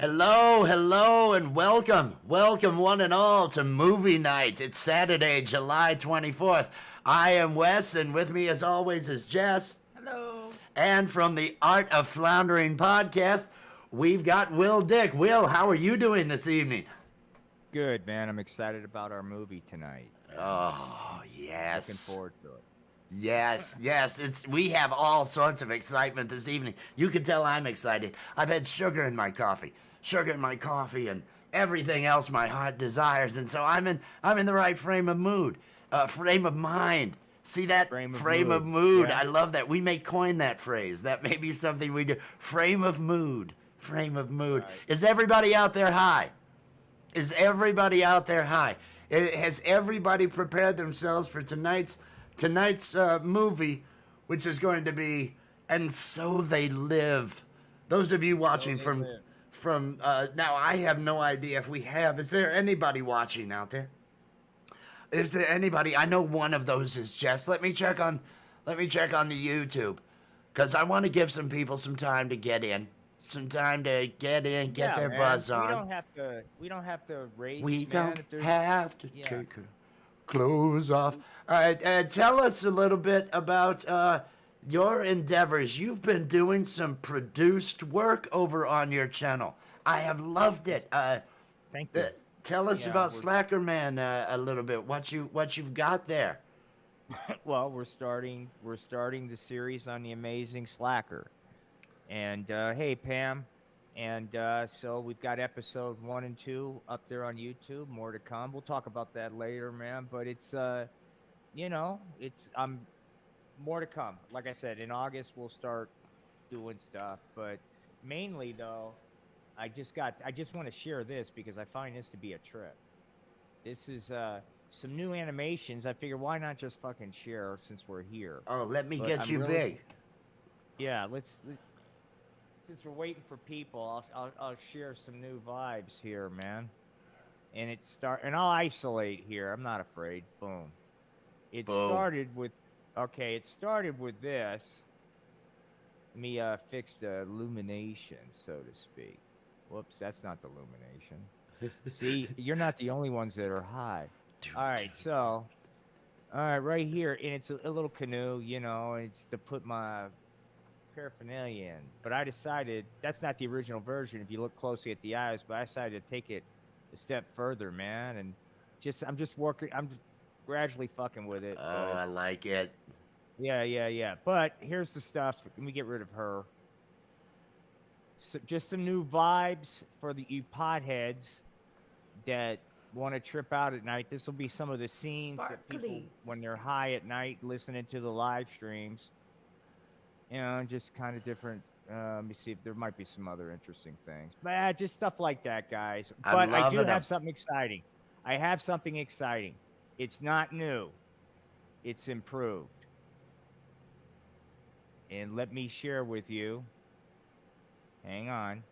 Hello, hello, and welcome. Welcome, one and all, to Movie Night. It's Saturday, July 24th. I am Wes, and with me, as always, is Jess. Hello. And from the Art of Floundering podcast, we've got Will Dick. Will, how are you doing this evening? Good, man. I'm excited about our movie tonight. Oh, Looking yes. forward to it. Yes. We have all sorts of excitement this evening. You can tell I'm excited. I've had sugar in my coffee, and everything else my heart desires, and so I'm in the right frame of mind. See that frame of mood? Yeah. I love that. We may coin that phrase. That may be something we do. Frame of mood. Right. Is everybody out there high? Has everybody prepared themselves for tonight's movie, which is going to be And So They Live? Those of you watching from now, I have no idea if we have. Is there anybody watching out there? Is there anybody? I know one of those is Jess. Let me check on the YouTube, because I want to give some people some time to get in. Get Yeah, their man. buzz on. We don't have to race. We man, don't if there's- have to Yeah. take our clothes off. All right, tell us a little bit about your endeavors. You've been doing some produced work over on your channel. I have loved it. Thank you. Tell us Yeah, about we're- Slacker Man a little bit. What you've got there. Well, we're starting the series on the amazing Slacker, and hey, Pam, and so we've got episode 1 and 2 up there on YouTube. More to come. We'll talk about that later, man. But it's it's more to come. Like I said, in August we'll start doing stuff, but mainly though, I just want to share this because I find this to be a trip. This is some new animations. I figure why not just fucking share since we're here. Oh, let me But get I'm you really- big. Yeah, since we're waiting for people, I'll share some new vibes here, man. And I'll isolate here. I'm not afraid. Boom. It Boom. started with this. Let me fix the illumination, so to speak. Whoops, that's not the illumination. See, you're not the only ones that are high. All right, right here, and it's a little canoe, it's to put my paraphernalia in. But I decided that's not the original version if you look closely at the eyes, but I decided to take it a step further, man, and I'm just gradually fucking with it. Oh, I like it. Yeah. But here's the stuff. Let me get rid of her. So just some new vibes for you potheads that want to trip out at night. This will be some of the scenes that people, Sparkly. when they're high at night, listening to the live streams. Just kind of different. Let me see if there might be some other interesting things. But just stuff like that, guys. I'm But I do loving 'em. have something exciting. It's not new. It's improved. And let me share with you, hang on,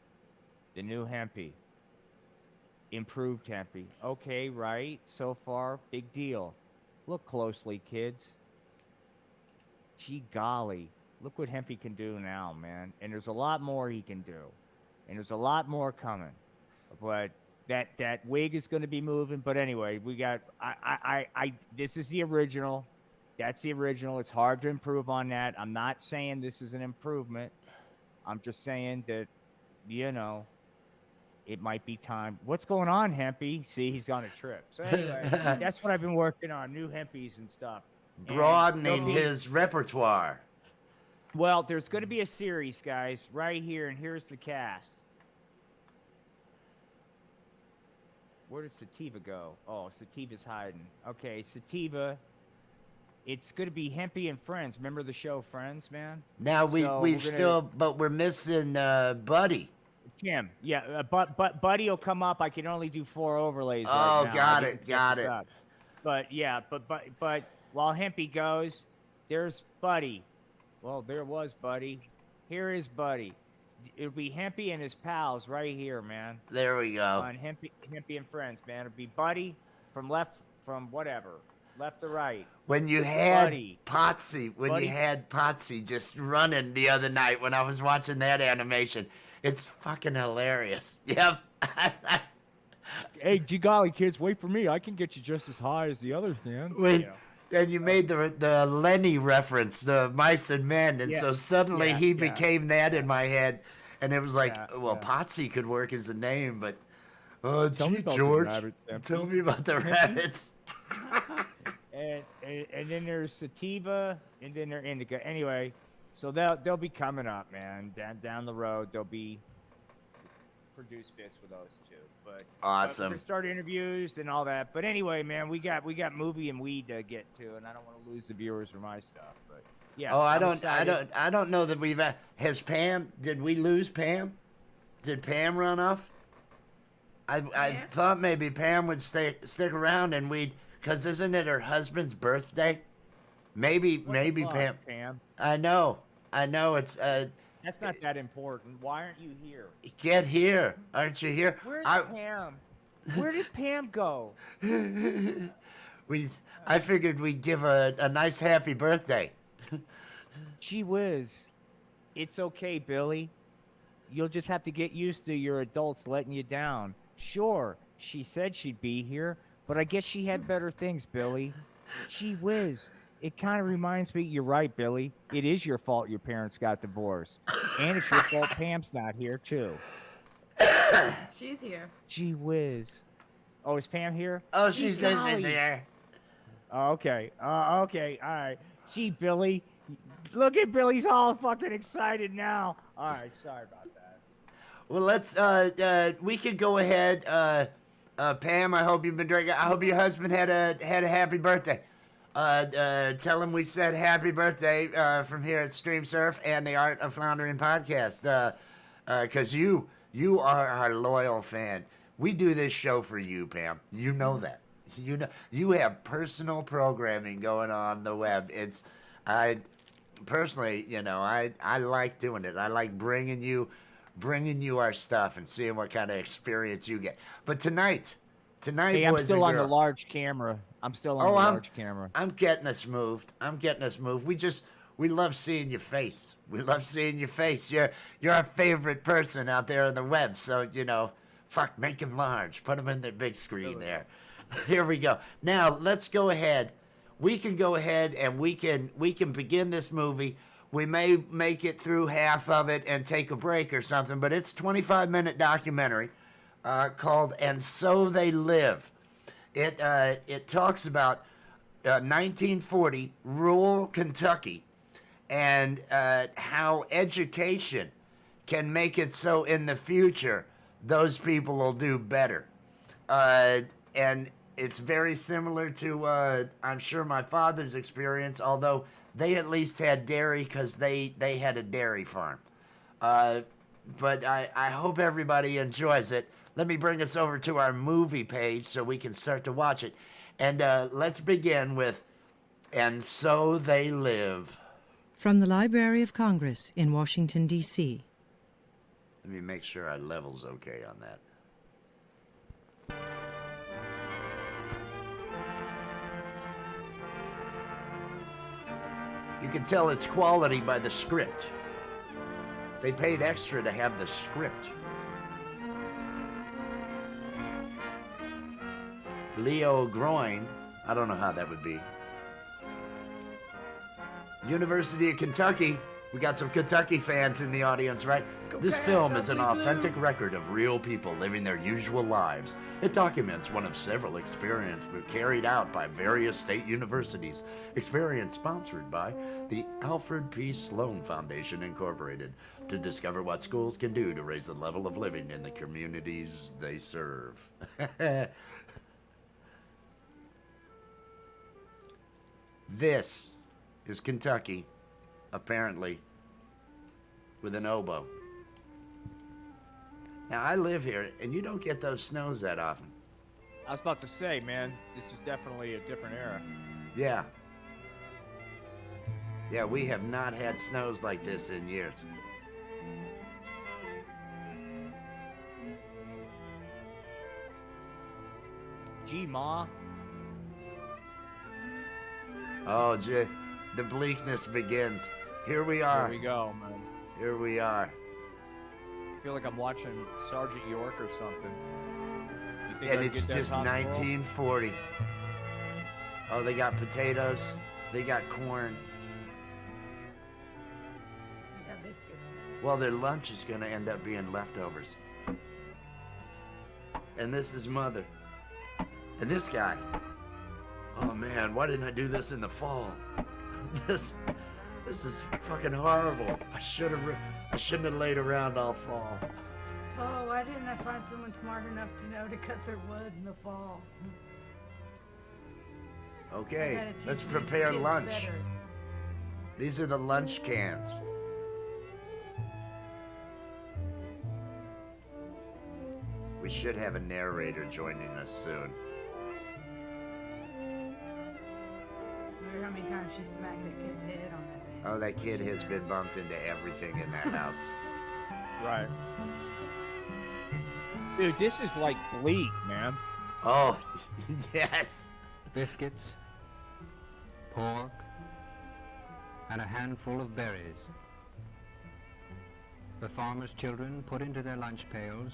the new Hempy. Improved Hempy. Okay, right. So far, big deal. Look closely, kids. Gee golly. Look what Hempy can do now, man. And there's a lot more he can do. And there's a lot more coming. But that wig is going to be moving. But anyway, we got, this is the original. That's the original. It's hard to improve on that. I'm not saying this is an improvement. I'm just saying that, it might be time. What's going on, Hempy? See, he's on a trip. So anyway, that's what I've been working on, new Hempies and stuff. And Broadening there'll be- his repertoire. Well, there's going to be a series, guys, right here, and here's the cast. Where did Sativa go? Oh, Sativa's hiding. Okay, Sativa. It's going to be Hempy and Friends. Remember the show Friends, man? Now So we're we've gonna- still, but we're missing Buddy. Tim. Yeah, but Buddy will come up. I can only do 4 overlays Oh, right now. got I it, didn't set got this it. up. But yeah, but while Hempy goes, there's Buddy. Well, there was Buddy. Here is Buddy. It'll be Hempy and his pals right here, man. There we go. On Hempy and Friends, man. It'll be Buddy from left to right. When you had Buddy. Potsy, Buddy. just running the other night when I was watching that animation, It's fucking hilarious. Yep. Hey, gee golly, kids, wait for me. I can get you just as high as the others, man. when You know. and you made the Lenny reference, the mice and men, and Yeah. so suddenly Yeah. he Yeah. became that in my head, and it was like, Yeah. well, Yeah. Potsy could work as a name, but Tell me gee, about the George, rabbits, tell Stampede. me about the rabbits. And then there's sativa, and then there's indica. Anyway, so they'll be coming up, man. Down the road, they'll be produce bits with those two. But we're Awesome. gonna start interviews and all that. But anyway, man, we got movie and weed to get to, and I don't want to lose the viewers for my stuff. But yeah. Oh, I'm excited. I don't know that we've. Has Pam? Did we lose Pam? Did Pam run off? I thought maybe Pam would stick around and we'd, cause isn't it her husband's birthday? Maybe What the fuck, Pam. Pam? I know it's That's not that important. Why aren't you here? get here, aren't you here? Where's Pam? Where did Pam go? I figured we'd give a nice happy birthday. Gee whiz. It's okay, Billy. You'll just have to get used to your adults letting you down. Sure, she said she'd be here, but I guess she had better things, Billy. Gee whiz. It kind of reminds me, you're right, Billy. It is your fault your parents got divorced. And it's your fault Pam's not here, too. She's here. Gee whiz. Oh, is Pam here? Oh, she Gee says she's golly. here. Oh, okay. Okay. All right. Gee, Billy. Look at Billy's all fucking excited now. All right. Sorry about that. Well, let's we could go ahead. Pam, I hope you've been drinking. I hope your husband had a happy birthday. Tell him we said happy birthday from here at Stream Surf and the Art of Floundering podcast. Because you are our loyal fan. We do this show for you, Pam. You know that. You know you have personal programming going on the web. It's I personally, I like doing it. I like bringing you our stuff and seeing what kind of experience you get. But tonight, Hey, I'm boys still and on the girls, large camera. I'm still on the large camera. I'm getting us moved. We love seeing your face. We love seeing your face. You're our favorite person out there on the web. So, fuck, make him large. Put him in the big screen there. Here we go. Now, let's go ahead. We can go ahead and we can begin this movie. We may make it through half of it and take a break or something, but it's a 25-minute documentary called And So They Live. It talks about 1940 rural Kentucky and how education can make it so in the future those people will do better. And it's very similar to, I'm sure, my father's experience, although they at least had dairy because they had a dairy farm. But I hope everybody enjoys it. Let me bring us over to our movie page so we can start to watch it. And let's begin with And So They Live. From the Library of Congress in Washington, D.C. Let me make sure our level's okay on that. You can tell its quality by the script. They paid extra to have the script. Leo Groin, I don't know how that would be. University of Kentucky. We got some Kentucky fans in the audience, right? This film is an authentic record of real people living their usual lives. It documents one of several experiments carried out by various state universities. Experience sponsored by the Alfred P. Sloan Foundation, Incorporated, to discover what schools can do to raise the level of living in the communities they serve. This is Kentucky, apparently, with an oboe. Now, I live here, and you don't get those snows that often. I was about to say, man, this is definitely a different era. Yeah. Yeah, we have not had snows like this in years. Gee, Ma. Oh, the bleakness begins. Here we are. Here we go, man. Here we are. feel like I'm watching Sergeant York or something. You think I And can it's get that just top roll? 1940. Oh, they got potatoes. They got corn. I got biscuits. Well, their lunch is going to end up being leftovers. And this is Mother. And this guy. Oh man, why didn't I do this in the fall? This is fucking horrible. I shouldn't have laid around all fall. Oh, why didn't I find someone smart enough to know to cut their wood in the fall? I Okay, gotta teach let's these prepare kids lunch. better. These are the lunch cans. We should have a narrator joining us soon. Wonder how many times she smacked that kid's head on that thing. Oh, that kid has been bumped into everything in that house. Right. Dude, this is like Bleak, man. Oh, yes. Biscuits, pork, and a handful of berries. The farmer's children put into their lunch pails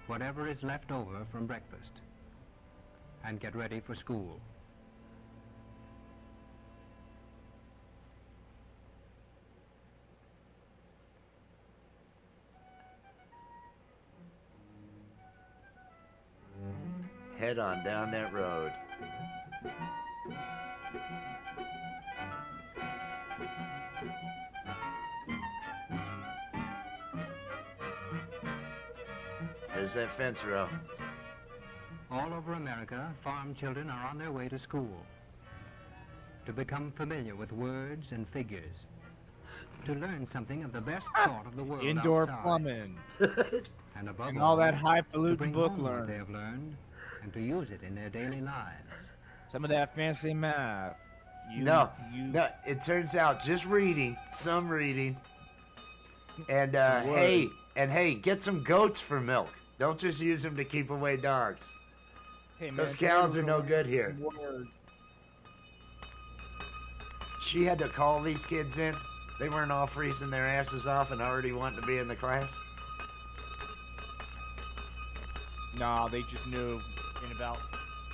whatever is left over from breakfast and get ready for school. Head on down that road. There's that fence row. All over America, farm children are on their way to school to become familiar with words and figures, to learn something of the best thought of the world Indoor outside, plumbing. and above And all that to highfalutin bring book home what they learning. have learned and to use it in their daily lives. Some of that fancy math. No, it turns out just reading, some reading. And hey, get some goats for milk. Don't just use them to keep away dogs. Hey, man, Those today cows we're are no gonna good learn here. some words. She had to call these kids in. They weren't all freezing their asses off and already wanting to be in the class. No, they just knew in about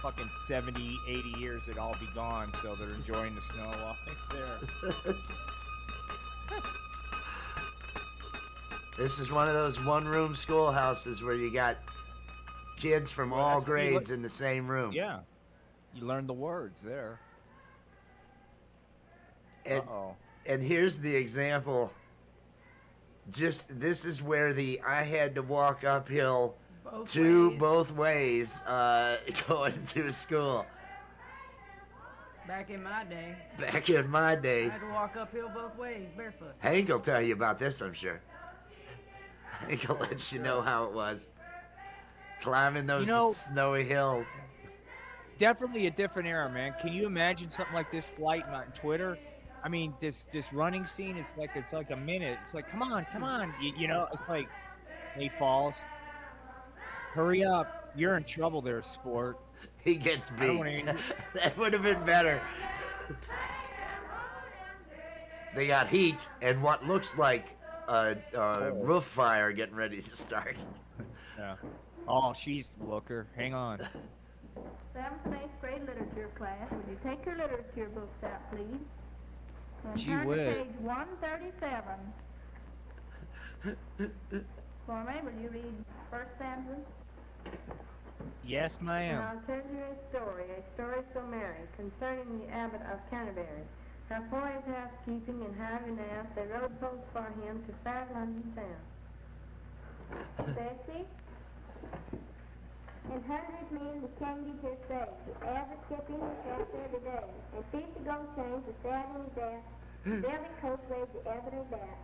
fucking 70, 80 years it'd all be gone, so they're enjoying the snow while it's there. This is one of those one-room schoolhouses where you got kids from all that's pretty grades in the same room. Yeah. You learn the words there. And, Uh-oh. and here's the example. This is where I had to walk uphill both ways going to school. Back in my day, Back in my I day, had to walk uphill both ways, barefoot. Hank will tell you about this, I'm sure. Hank will let you know how it was. Climbing those snowy hills. Definitely a different era, man. Can you imagine something like this flight on Twitter? I mean, this running scene, it's like a minute. It's like, come on. You know, it's like, he falls. Hurry up. You're in trouble there, sport. He gets I don't beat. wanna- That would have been better. They got heat and what looks like a roof fire getting ready to start. Yeah. Oh, she's looker. Hang on. 7th and 8th grade literature class, would you take your literature books out, please? And Gee turn to whiz. page 137. For me, will you read first stanza? Yes, ma'am. I'll tell you a story so merry, concerning the abbot of Canterbury. How for his housekeeping and hiring out, they rode post for him to fair London town. Bessie? And hundred men descended his face, the abbot kept in his house every day, and 50 gold chains were sad in his death, velvet coat weighed the abbot of that.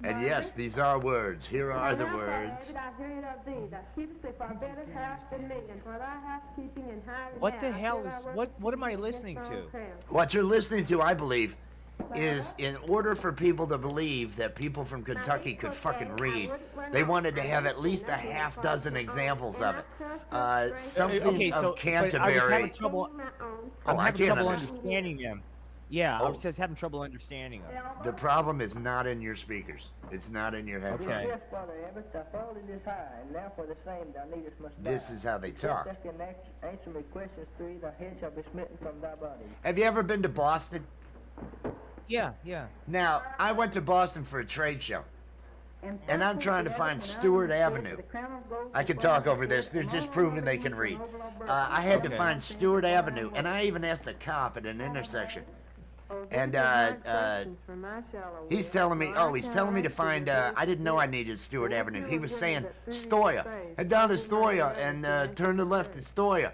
And yes, these are words. Here are the words. What the hell is what am I listening to? What you're listening to, I believe, is in order for people to believe that people from Kentucky could fucking read, they wanted to have at least a half dozen examples of it. Something Okay, so of but I was Canterbury. having trouble. Oh, I I'm having can't trouble understand. understanding them. Yeah, I Oh. was just having trouble understanding them. The problem is not in your speakers. It's not in your headphones. Okay. Yes, Brother Abbott, I followed this high, and now for the same thou needest must This die. is how they Yes, talk. thou can answer me questions three, thy head shall be smitten from thy body. Have you ever been to Boston? Yeah, yeah. Now, I went to Boston for a trade show. And I'm trying to find Stewart Avenue. I can talk over this. They're just proving they can read. I had to find Stewart Avenue, and I even asked a cop at an intersection. And he's telling me to find. I didn't know I needed Stewart Avenue. He was saying Stoya. Head down to Stoya and turn to left to Stoya.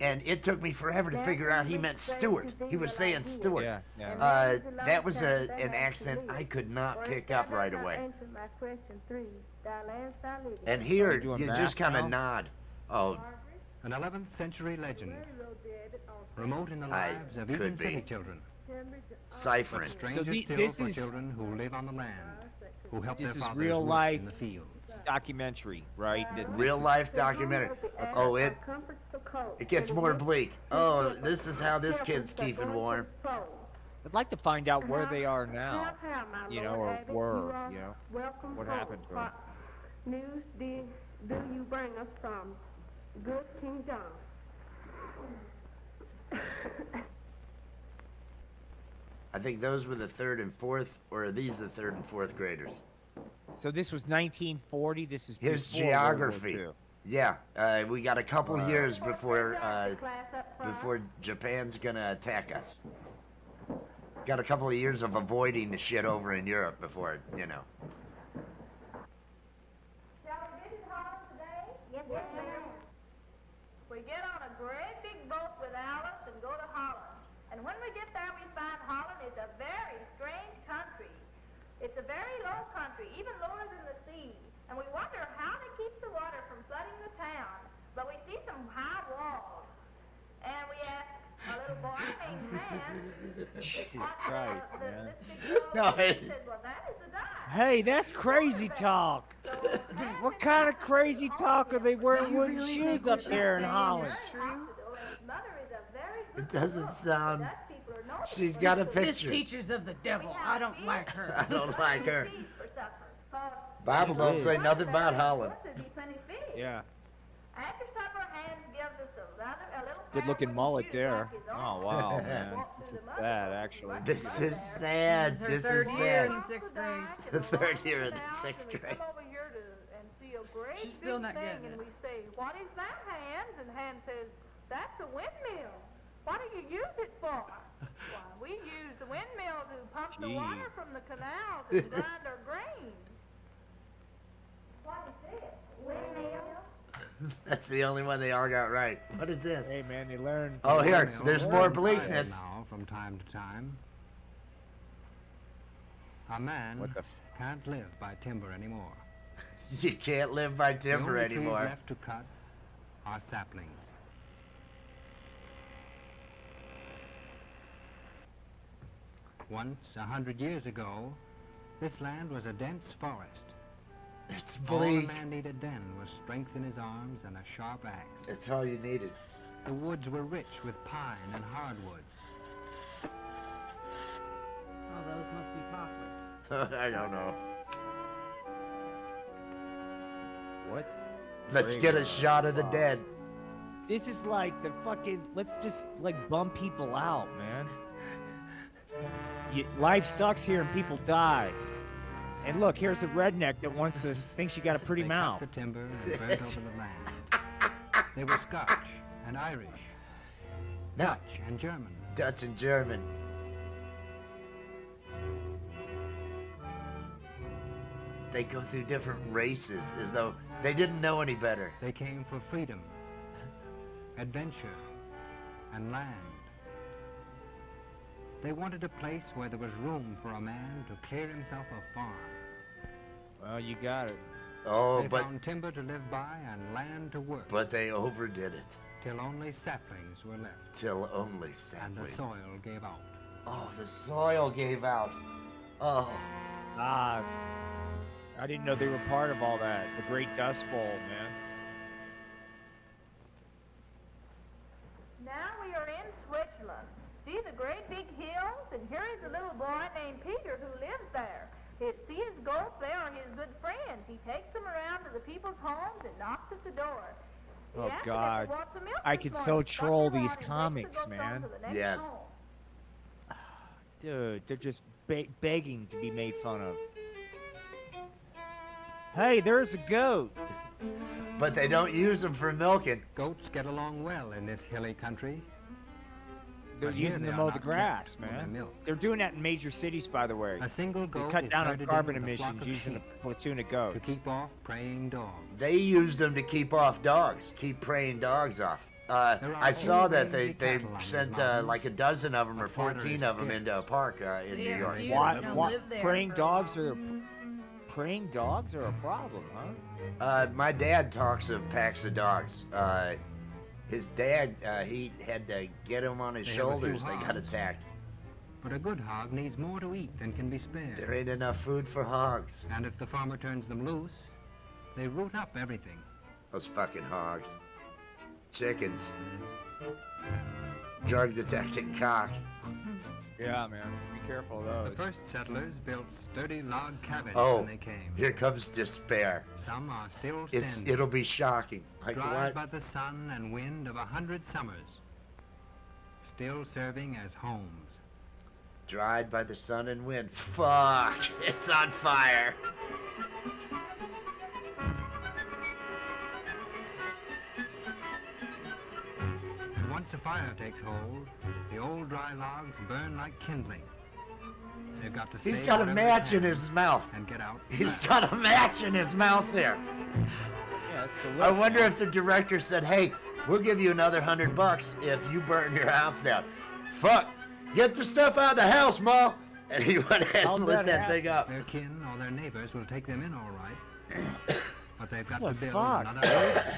And it took me forever to figure out he meant Stewart. He was saying Stewart. Yeah, yeah. That was an accent I could not pick up right away. And here, You're doing you that just kind of now? nod. Oh, An 11th century legend, remote in the I lives of could even be. city children, ciphering. stranger still this for is- children who live on the land, who help This their is fathers real work life. in the fields. Documentary, right? That this Real is- life documentary. Oh, it gets more bleak. Oh, this is how this kid's keeping warm. I'd like to find out where they are now. You know, or were, you know. What happened to 'em? News do you bring us from good King John? I think those were the third and fourth, or are these the third and fourth graders? So this was 1940. This is Here's before World War geography. II. Yeah, we got a couple years before Japan's gonna attack us. Got a couple of years of avoiding the shit over in Europe before, you know. Shall we visit Holland today? Yes, ma'am. We get on a great big boat with Alice and go to Holland. And when we get there, we find Holland is a very strange country. It's a very low country, even lower than the sea. And we wonder how they keep the water from flooding the town. But we see some high walls. And we ask a little boy named Man. Jesus Christ, man. No, He it- says, well, that is the dime. Hey, that's crazy talk. What kind of crazy talk are they wearing wooden Really shoes think up what there she's in saying Holland? is true? His mother is a very good It doesn't cook. sound. Dutch people are known She's for got a cooking. This picture. teacher's of the devil. I don't like her. I don't like her. Feed for supper. So, Bible don't say nothing about Holland. there'd be plenty of fish. Yeah. After supper, Hans gives us a little Good looking parrot mullet with there. like his Oh own. wow, man. This is sad, actually. This is sad. This is her This third is year in sad. the sixth grade. The third year in the sixth grade. Come over here and see a great She's still big not thing, getting and it. we say, "What is that, Hans?" And Hans says, "That's a windmill. What do you use it for?" Why, we use the windmill to pump the Gee. water from the canals and grind our grain. What is it? Windmill? That's the only one they all got right. What is this? Hey man, you learn. Oh, here, Windmill there's is more idle bleakness. Now, from time to time, a man What the can't live by timber anymore. You can't live by The timber only trees anymore. left to cut are saplings. Once, 100 years ago, this land was a dense forest. It's All the bleak. man needed then was strength in his arms and a sharp axe. That's all you needed. The woods were rich with pine and hardwoods. Oh, those must be poplars. I don't know. What? Let's get a shot of the dead. This is like the fucking. Let's just like bum people out, man. Life sucks here and people die. And look, here's a redneck that wants to thinks you got a pretty They mouth. cut the timber and burnt over the land. They were Scotch and Irish, Now, Dutch and German. Dutch and German. They go through different races as though they didn't know any better. They came for freedom, adventure, and land. They wanted a place where there was room for a man to clear himself a farm. Well, you got it. Oh, They but found timber to live by and land to work, they overdid it. till only saplings were left, Till only and the saplings. soil gave out. Oh, the soil gave out. Oh, Ah, I didn't know they were part of all that. The Great Dust Bowl, man. Now we are in Switzerland. See the great big hills? There's a little boy named Peter who lives there. He and his goats there are his good friends. He takes them around to the people's homes and knocks at the door. He Oh asked if they God, could want some milk I this could morning. so What do you troll want? these And takes the comics, goats on man. to the next Yes. home. Dude, they're just begging to be made fun of. Hey, there's a goat. But they don't use them for milking. Goats get along well in this hilly country. They're But here using they to are mow the not grass, kept for their man. milk. They're doing that in major cities, by the way. A single They goat cut is down on herded in carbon with a flock emissions of using a sheep platoon of to goats. keep off preying dogs. They use them to keep off dogs, keep preying dogs off. I saw that they sent like a dozen of them or 14 of them into a park in New Yeah, a York. few Why? that's gonna Why? live there Praying for a dogs while. are praying dogs are a problem, huh? My dad talks of packs of dogs. His dad, he had to get him on his They have a few shoulders. They got hogs. attacked. But a good hog needs more to eat than can be spared. There ain't enough food for hogs. And if the farmer turns them loose, they root up everything. Those fucking hogs. Chickens. Drug detecting cocks. Yeah, man. Be careful of The those. first settlers built sturdy log cabins Oh, when they came. here comes despair. Some are still standing, It'll be shocking. Like dried by what? the sun and wind of 100 summers, still serving as homes. Dried by the sun and wind. Fuck! It's on fire. And once a fire takes hold, the old dry logs burn like kindling. They've got to He's save got a whatever they match in can his mouth. and get out. He's fast. got a match in his mouth there. Yeah, it's the I look, wonder man. if the director said, "Hey, we'll give you another $100 if you burn your house down." Fuck! Get the stuff out of the house, Ma. And he went ahead How'd and lit that that happen? thing up. Their kin or their neighbors will take them in all right. But they've got The to build fuck? another house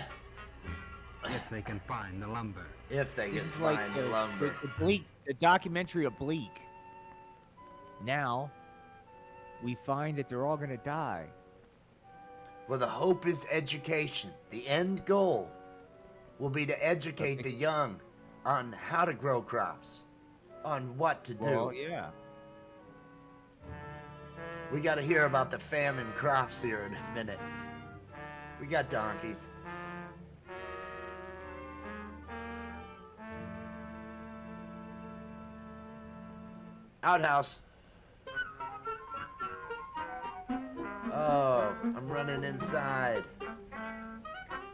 if they can find the lumber. If they can This is find like the lumber. the Bleak, the documentary of Bleak. Now, we find that they're all gonna die. Well, the hope is education. The end goal will be to educate the young on how to grow crops, on what to do. Well, yeah. We got to hear about the famine crops here in a minute. We got donkeys. Outhouse. Oh, I'm running inside.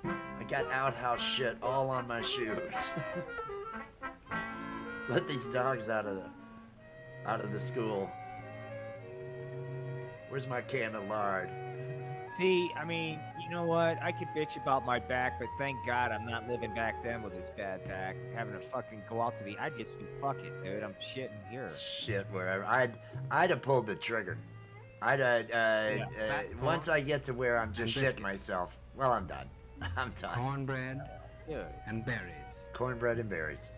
I got outhouse shit all on my shoes. Let these dogs out of the school. Where's my can of lard? See, I mean, you know what? I could bitch about my back, but thank God I'm not living back then with this bad back. Having to fucking go out to the, I'd just be, fuck it, dude. I'm shitting here. Shit, wherever. I'd have pulled the trigger. Once I get to where I'm just And shitting biscuits. myself, well, I'm done. I'm done. Cornbread Dude. and berries. Cornbread and berries.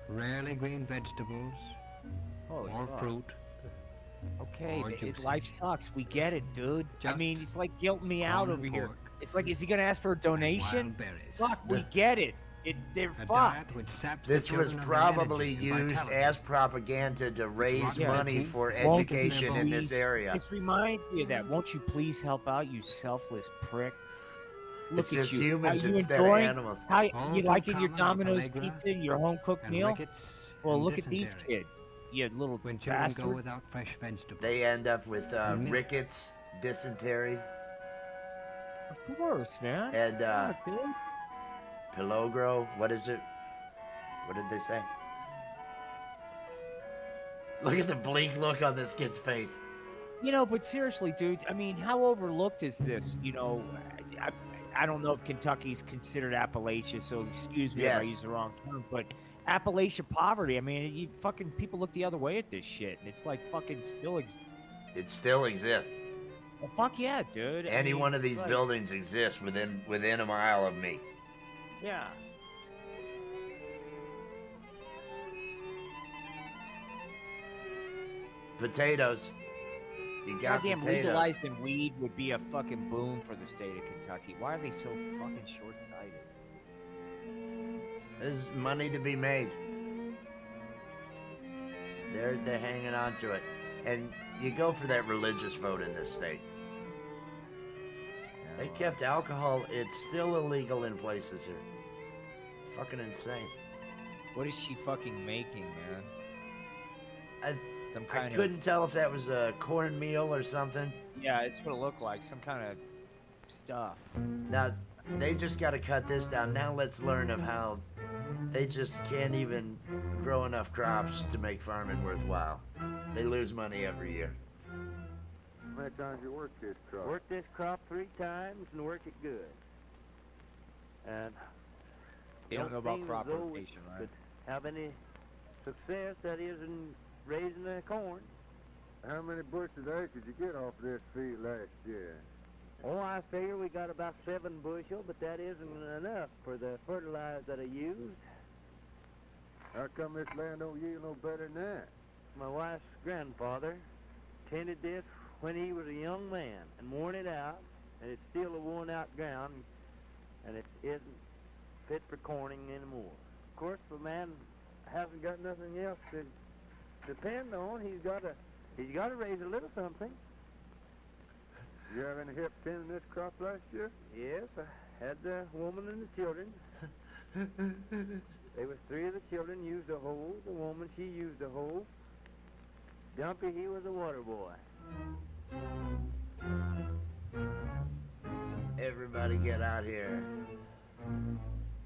Rarely green vegetables Holy or fuck. fruit. Okay, Or juicy. life sucks. We get it, dude. I Just mean, it's like guilting me out corn over and here. pork It's like, is he gonna ask for a and donation? wild berries. Fuck, we get it. They're A diet fucked. which saps the This was children of their probably energy and used vitality. as propaganda to raise Yeah. money for Won't education in this please- area. This reminds me of that. Won't you please help out, you selfless prick? Look It's at just you. humans Are you instead of enjoying animals. How All you too liking your common Domino's Allegra pizza, your home cooked and meal? rickets Well, and look at these dysentery. kids. You little When children bastard. go without fresh vegetables. They end up with Milk. rickets, dysentery, Of course, man. and Fuck, dude. Pilogro. What is it? What did they say? Look at the bleak look on this kid's face. You know, but seriously, dude. I mean, how overlooked is this? You know, I don't know if Kentucky's considered Appalachia, so excuse me if I Yes. use the wrong term, but Appalachia poverty. I mean, you fucking people look the other way at this shit, and it's like fucking still. It still exists. Well, fuck yeah, dude. I Any mean, one of these like, buildings exists within a mile of me. Yeah. Potatoes. You got Goddamn, potatoes. legalizing weed would be a fucking boom for the state of Kentucky. Why are they so fucking short-sighted? There's money to be made. They're hanging on to it, and you go for that religious vote in this state. They kept alcohol. It's still illegal in places here. Fucking insane. What is she fucking making, man? Some I kind couldn't tell if that was a cornmeal or something. Yeah, it's what it looked like. Some kind of stuff. Now, they just got to cut this down. Now let's learn of how they just can't even grow enough crops to make farming worthwhile. They lose money every year. How many times you work this crop? Work this crop 3 times and work it good. And They don't know about seem crop as though we rotation, right? could have any success, that is, in raising the corn. How many bushels of acres you get off this field last year? Oh, I figure we got about 7 bushel, but that isn't enough for the fertilizer that I used. How come this land don't yield no better than that? My wife's grandfather tended this when he was a young man and worn it out, and it's still a worn-out ground, and it isn't fit for corning anymore. Of course, the man hasn't got nothing else to depend on. He's got to raise a little something. You have any help tending this crop last year? Yes, I had the woman and the children. There was 3 of the children used a hoe. The woman, she used a hoe. Dumpy, he was a water boy. Everybody get out here.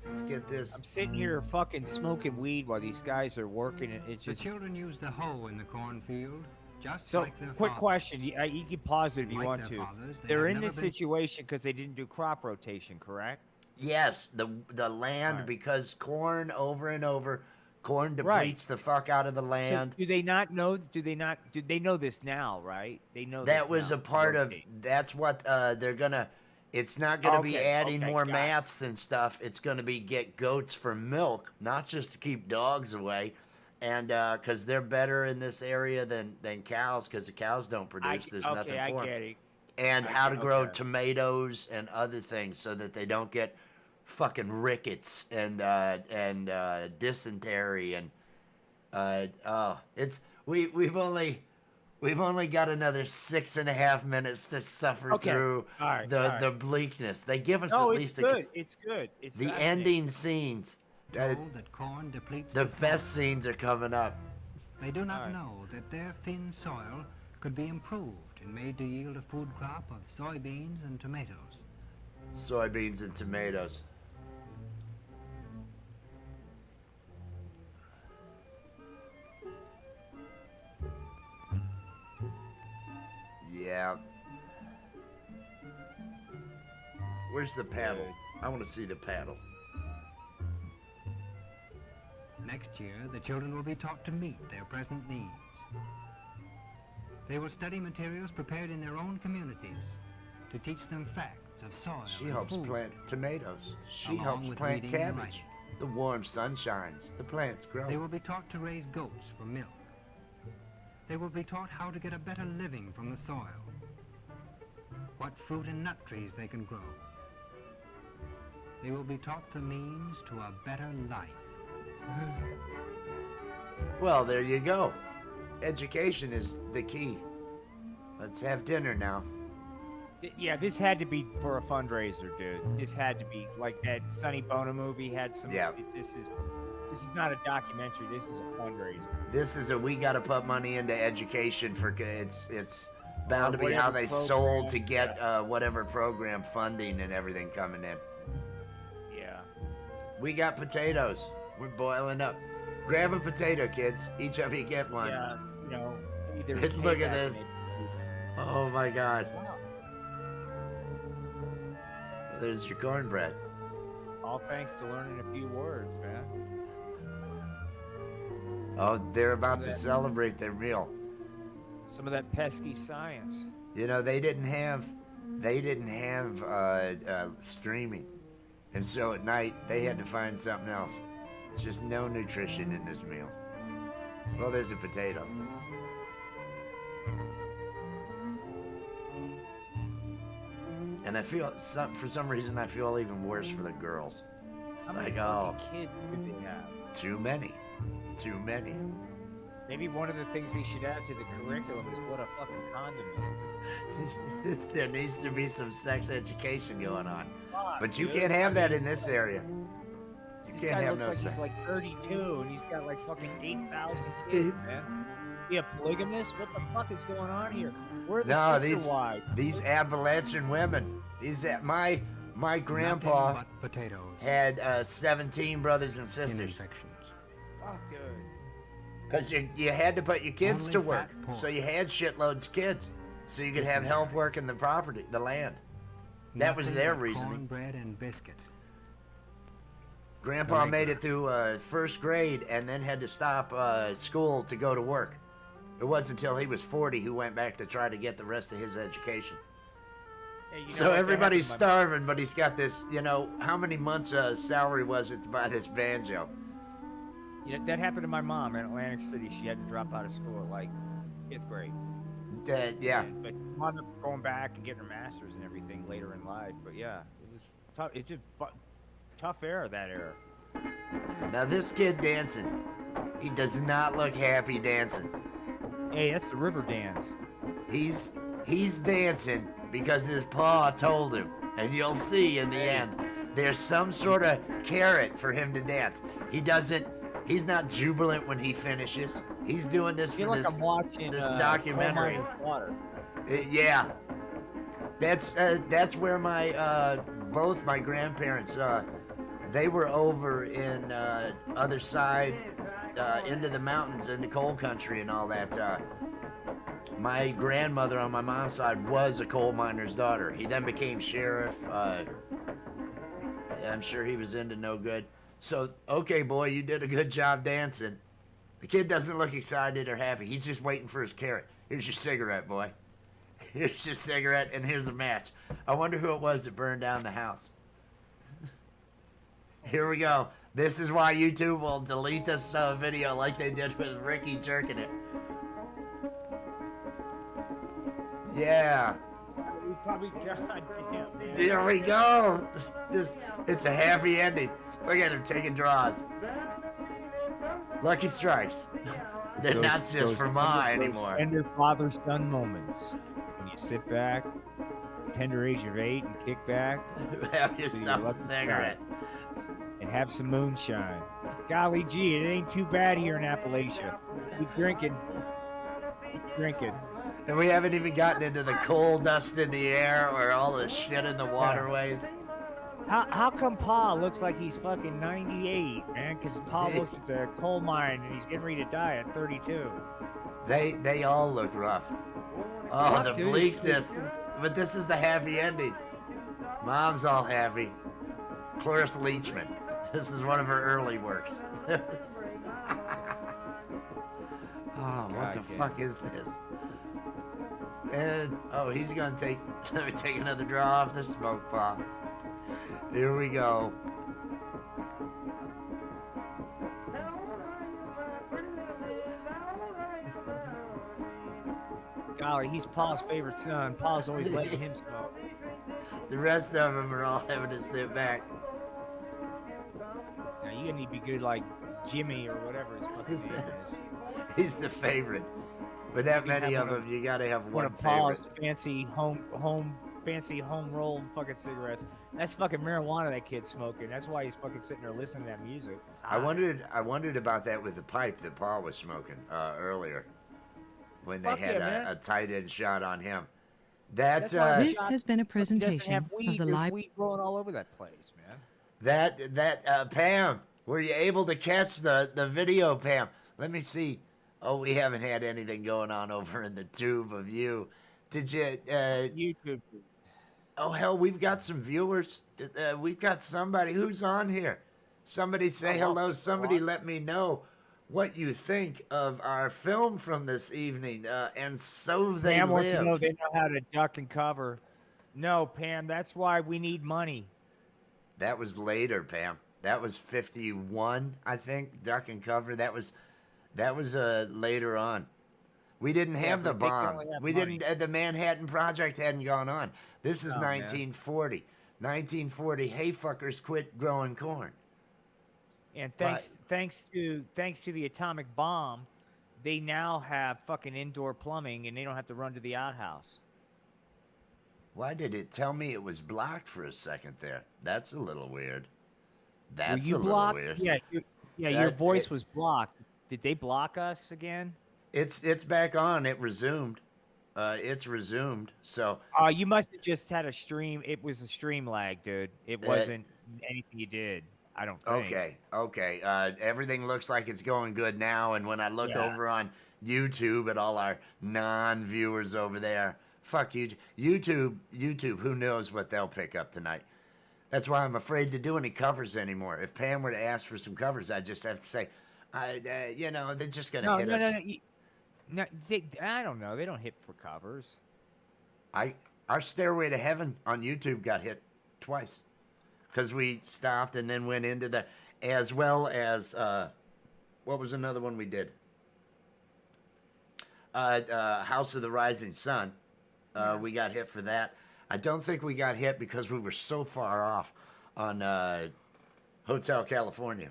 Let's get this. I'm sitting here fucking smoking weed while these guys are working, and it's The just. children use the hoe in the cornfield, just So, like their quick fathers. question. You can pause it if you Like want their to. fathers, they They're have in never this been- situation because they didn't do crop rotation, correct? Yes, the land, Right. because corn over and over, corn Right. depletes the fuck out of the So land. do they not know? Do they not? Do they know this now? Right? They know That this was now, a part of. rotate. That's what they're gonna. It's not gonna be Okay, adding okay, more got it. maths and stuff. It's gonna be get goats for milk, not just to keep dogs away, and because they're better in this area than cows, because the cows don't produce. There's nothing I for 'em. get it. And I how to get- grow okay. tomatoes and other things so that they don't get fucking rickets and dysentery and we've only got another 6.5 minutes to suffer Okay. through All right, the all right. the bleakness. They give us No, at it's least good. It's good. It's the fascinating. ending scenes. Told that corn depletes The the soil. best scenes are coming up. They do not Alright. know that their thin soil could be improved and made to yield a food crop of soybeans and tomatoes. Soybeans and tomatoes. Yeah. Where's the paddle? I want to see the paddle. Next year, the children will be taught to meet their present needs. They will study materials prepared in their own communities to teach them facts of soil She and helps food. plant tomatoes. She Along helps with plant reading and cabbage. writing. The warm sun shines. The plants grow. They will be taught to raise goats for milk. They will be taught how to get a better living from the soil. What fruit and nut trees they can grow. They will be taught the means to a better life. Well, there you go. Education is the key. Let's have dinner now. Yeah, this had to be for a fundraiser, dude. This had to be like that Sonny Bono movie had some. Yeah. This is not a documentary. This is a fundraiser. This is we got to put money into education for it's bound to be how whatever they sold to program, get whatever program funding and everything coming in. Yeah. We got potatoes. We're boiling up. Grab a potato, kids. Each of you get one. Yeah. You know. Either Look at payback this. maybe. Oh my God. Wow. There's your cornbread. All thanks to learning a few words, man. Oh, they're about to That- celebrate their meal. Some of that pesky science. You know, they didn't have streaming, and so at night they had to find something else. Just no nutrition in this meal. Well, there's a potato. And I feel for some reason I feel even worse for the girls. It's How many like, oh, fucking kids did they have? too many. Maybe one of the things they should add to the curriculum is what a fucking condom is. There needs to be some sex education going on. But you dude. can't have that in this area. You This can't guy have looks no like sex. he's like 32 and he's got like fucking 8,000 kids, man. Is he a polygamist? What the fuck is going on here? Where are the No, sister wives? these Appalachian women. My grandpa Nothing but potatoes. had 17 brothers and Skin sisters. infections. Fuck, dude. Because you had to put your kids Only to work. fat pork. So you had shitloads of kids. So you could have help working the property, the land. That was Nothing their but reasoning. Cornbread and biscuits. Grandpa made it through first grade and then had to stop school to go to work. It wasn't until he was 40 who went back to try to get the rest of his education. Hey, you know So what? That everybody's happened to my- starving, but he's got this, how many months' salary was it to buy this banjo? You know, that happened to my mom in Atlantic City. She had to drop out of school at like 5th grade. Yeah. But she wound up going back and getting her master's and everything later in life. But yeah, it was tough. It's just tough era, that era. Now this kid dancing, he does not look happy dancing. Hey, that's the river dance. He's dancing because his paw told him, and you'll see in the end. There's some sort of carrot for him to dance. He's not jubilant when he finishes. He's doing this I feel for like I'm watching this Coal documentary. Mine with Water. Yeah, that's where my both my grandparents they were over in other side into the mountains in the coal country and all that. My grandmother on my mom's side was a coal miner's daughter. He then became sheriff. I'm sure he was into no good. So, okay, boy, you did a good job dancing. The kid doesn't look excited or happy. He's just waiting for his carrot. Here's your cigarette, boy. Here's your cigarette, and here's a match. I wonder who it was that burned down the house. Here we go. This is why YouTube will delete this video like they did with Ricky jerking it. Yeah. We probably goddamn, man. There we go. It's a happy ending. Look at him taking draws. Lucky strikes. They're not just for Ma anymore. Tender father-son moments. When you sit back, tender age of 8, and kick back, Have yourself a lucky cigarette. and have some moonshine. Golly gee, it ain't too bad here in Appalachia. Keep drinking. Keep drinking. And we haven't even gotten into the coal dust in the air or all the shit in the waterways. How come Pa looks like he's fucking 98, man? Because Pa looks at the coal mine and he's getting ready to die at 32. They all look rough. Oh, Rough, the dude. bleakness. But this is the happy ending. Mom's all happy. Cloris Leachman. This is one of her early works. Oh, what the Goddamn. fuck is this? And he's gonna take let me take another draw off the smoke pop. Here we go. Golly, he's Pa's favorite son. Pa's always letting him smoke. The rest of them are all having to sit back. Now you need to be good like Jimmy or whatever his fucking name is. He's the favorite. With that Maybe many have of one them, you gotta have One one of favorite. Pa's fancy home rolled fucking cigarettes. That's fucking marijuana that kid's smoking. That's why he's fucking sitting there listening to that music. It's I hot. wondered about that with the pipe that Paul was smoking earlier, when they Fuck had yeah, man. a tight end shot on him. That's That's why This has been a He doesn't presentation have of weed. the There's live. weed growing all over that place, man. that Pam. Were you able to catch the video, Pam? Let me see. Oh, we haven't had anything going on over in the tube of you. Did you? YouTube. Oh hell, we've got some viewers. We've got somebody who's on here. Somebody say hello. Somebody let me know what you think of our film from this evening. And so they Pam wants live. to know they know how to duck and cover. No, Pam, that's why we need money. That was later, Pam. That was 51, I think. Duck and cover. That was later on. We didn't have the but they can bomb. only have We money. didn't. The Manhattan Project hadn't gone on. This is Oh, man. 1940. 1940. Hey, fuckers, quit growing corn. And thanks to the atomic bomb, they now have fucking indoor plumbing, and they don't have to run to the outhouse. Why did it tell me it was blocked for a second there? That's a little weird. Were That's you a little blocked? weird. Yeah, your That- voice it- was blocked. Did they block us again? It's back on. It resumed. It's resumed. So You must have just had a stream. It was a stream lag, dude. It wasn't anything you did. I don't think. okay. Everything looks like it's going good now. And when I look Yeah. over on YouTube at all our non-viewers over there, fuck you, YouTube. Who knows what they'll pick up tonight? That's why I'm afraid to do any covers anymore. If Pam were to ask for some covers, I just have to say, they're just gonna hit us. No, I don't know. They don't hit for covers. Our Stairway to Heaven on YouTube got hit twice because we stopped and then went into the, as well as what was another one we did? House of the Rising Sun. We got hit for that. I don't think we got hit because we were so far off on Hotel California.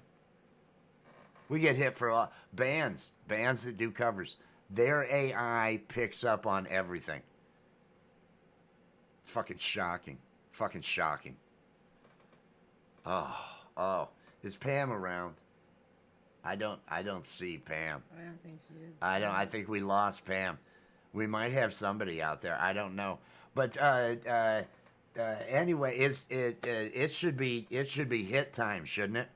We get hit for bands that do covers. Their AI picks up on everything. It's fucking shocking. Oh, is Pam around? I don't see Pam. I don't think she is. I think we lost Pam. We might have somebody out there. I don't know. But anyway, it should be hit time, shouldn't it?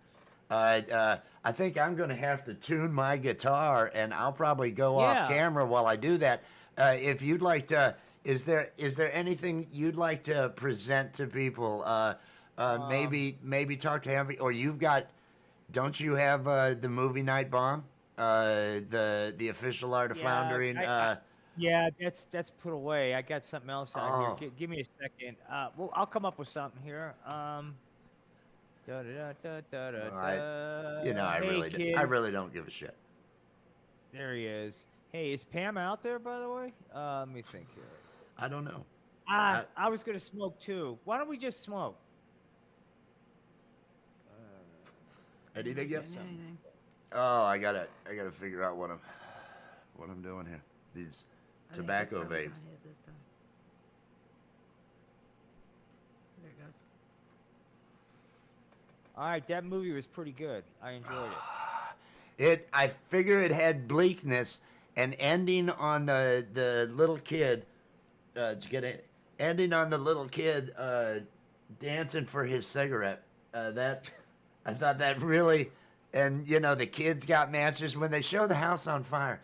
I think I'm going to have to tune my guitar, and I'll probably go off camera while I do that. If you'd like to, is there anything you'd like to present to people? Maybe talk to Henry, or you've got. Don't you have the movie Night Bomb? The official art of floundering. Yeah, that's put away. I got something else out here. Give me a second. Well, I'll come up with something here. I Hey, I really don't give a shit. There he is. Hey, is Pam out there, by the way? Let me think here. I don't know. I was gonna smoke too. Why don't we just smoke? Anything yet? Anything. Oh, I gotta figure out what I'm doing here. These I think tobacco it's probably vapes. not hit this time. There it goes. All right, that movie was pretty good. I enjoyed it. I figure it had bleakness and ending on the little kid. Did you get it? Ending on the little kid dancing for his cigarette. That I thought that really, and the kids got matches when they show the house on fire,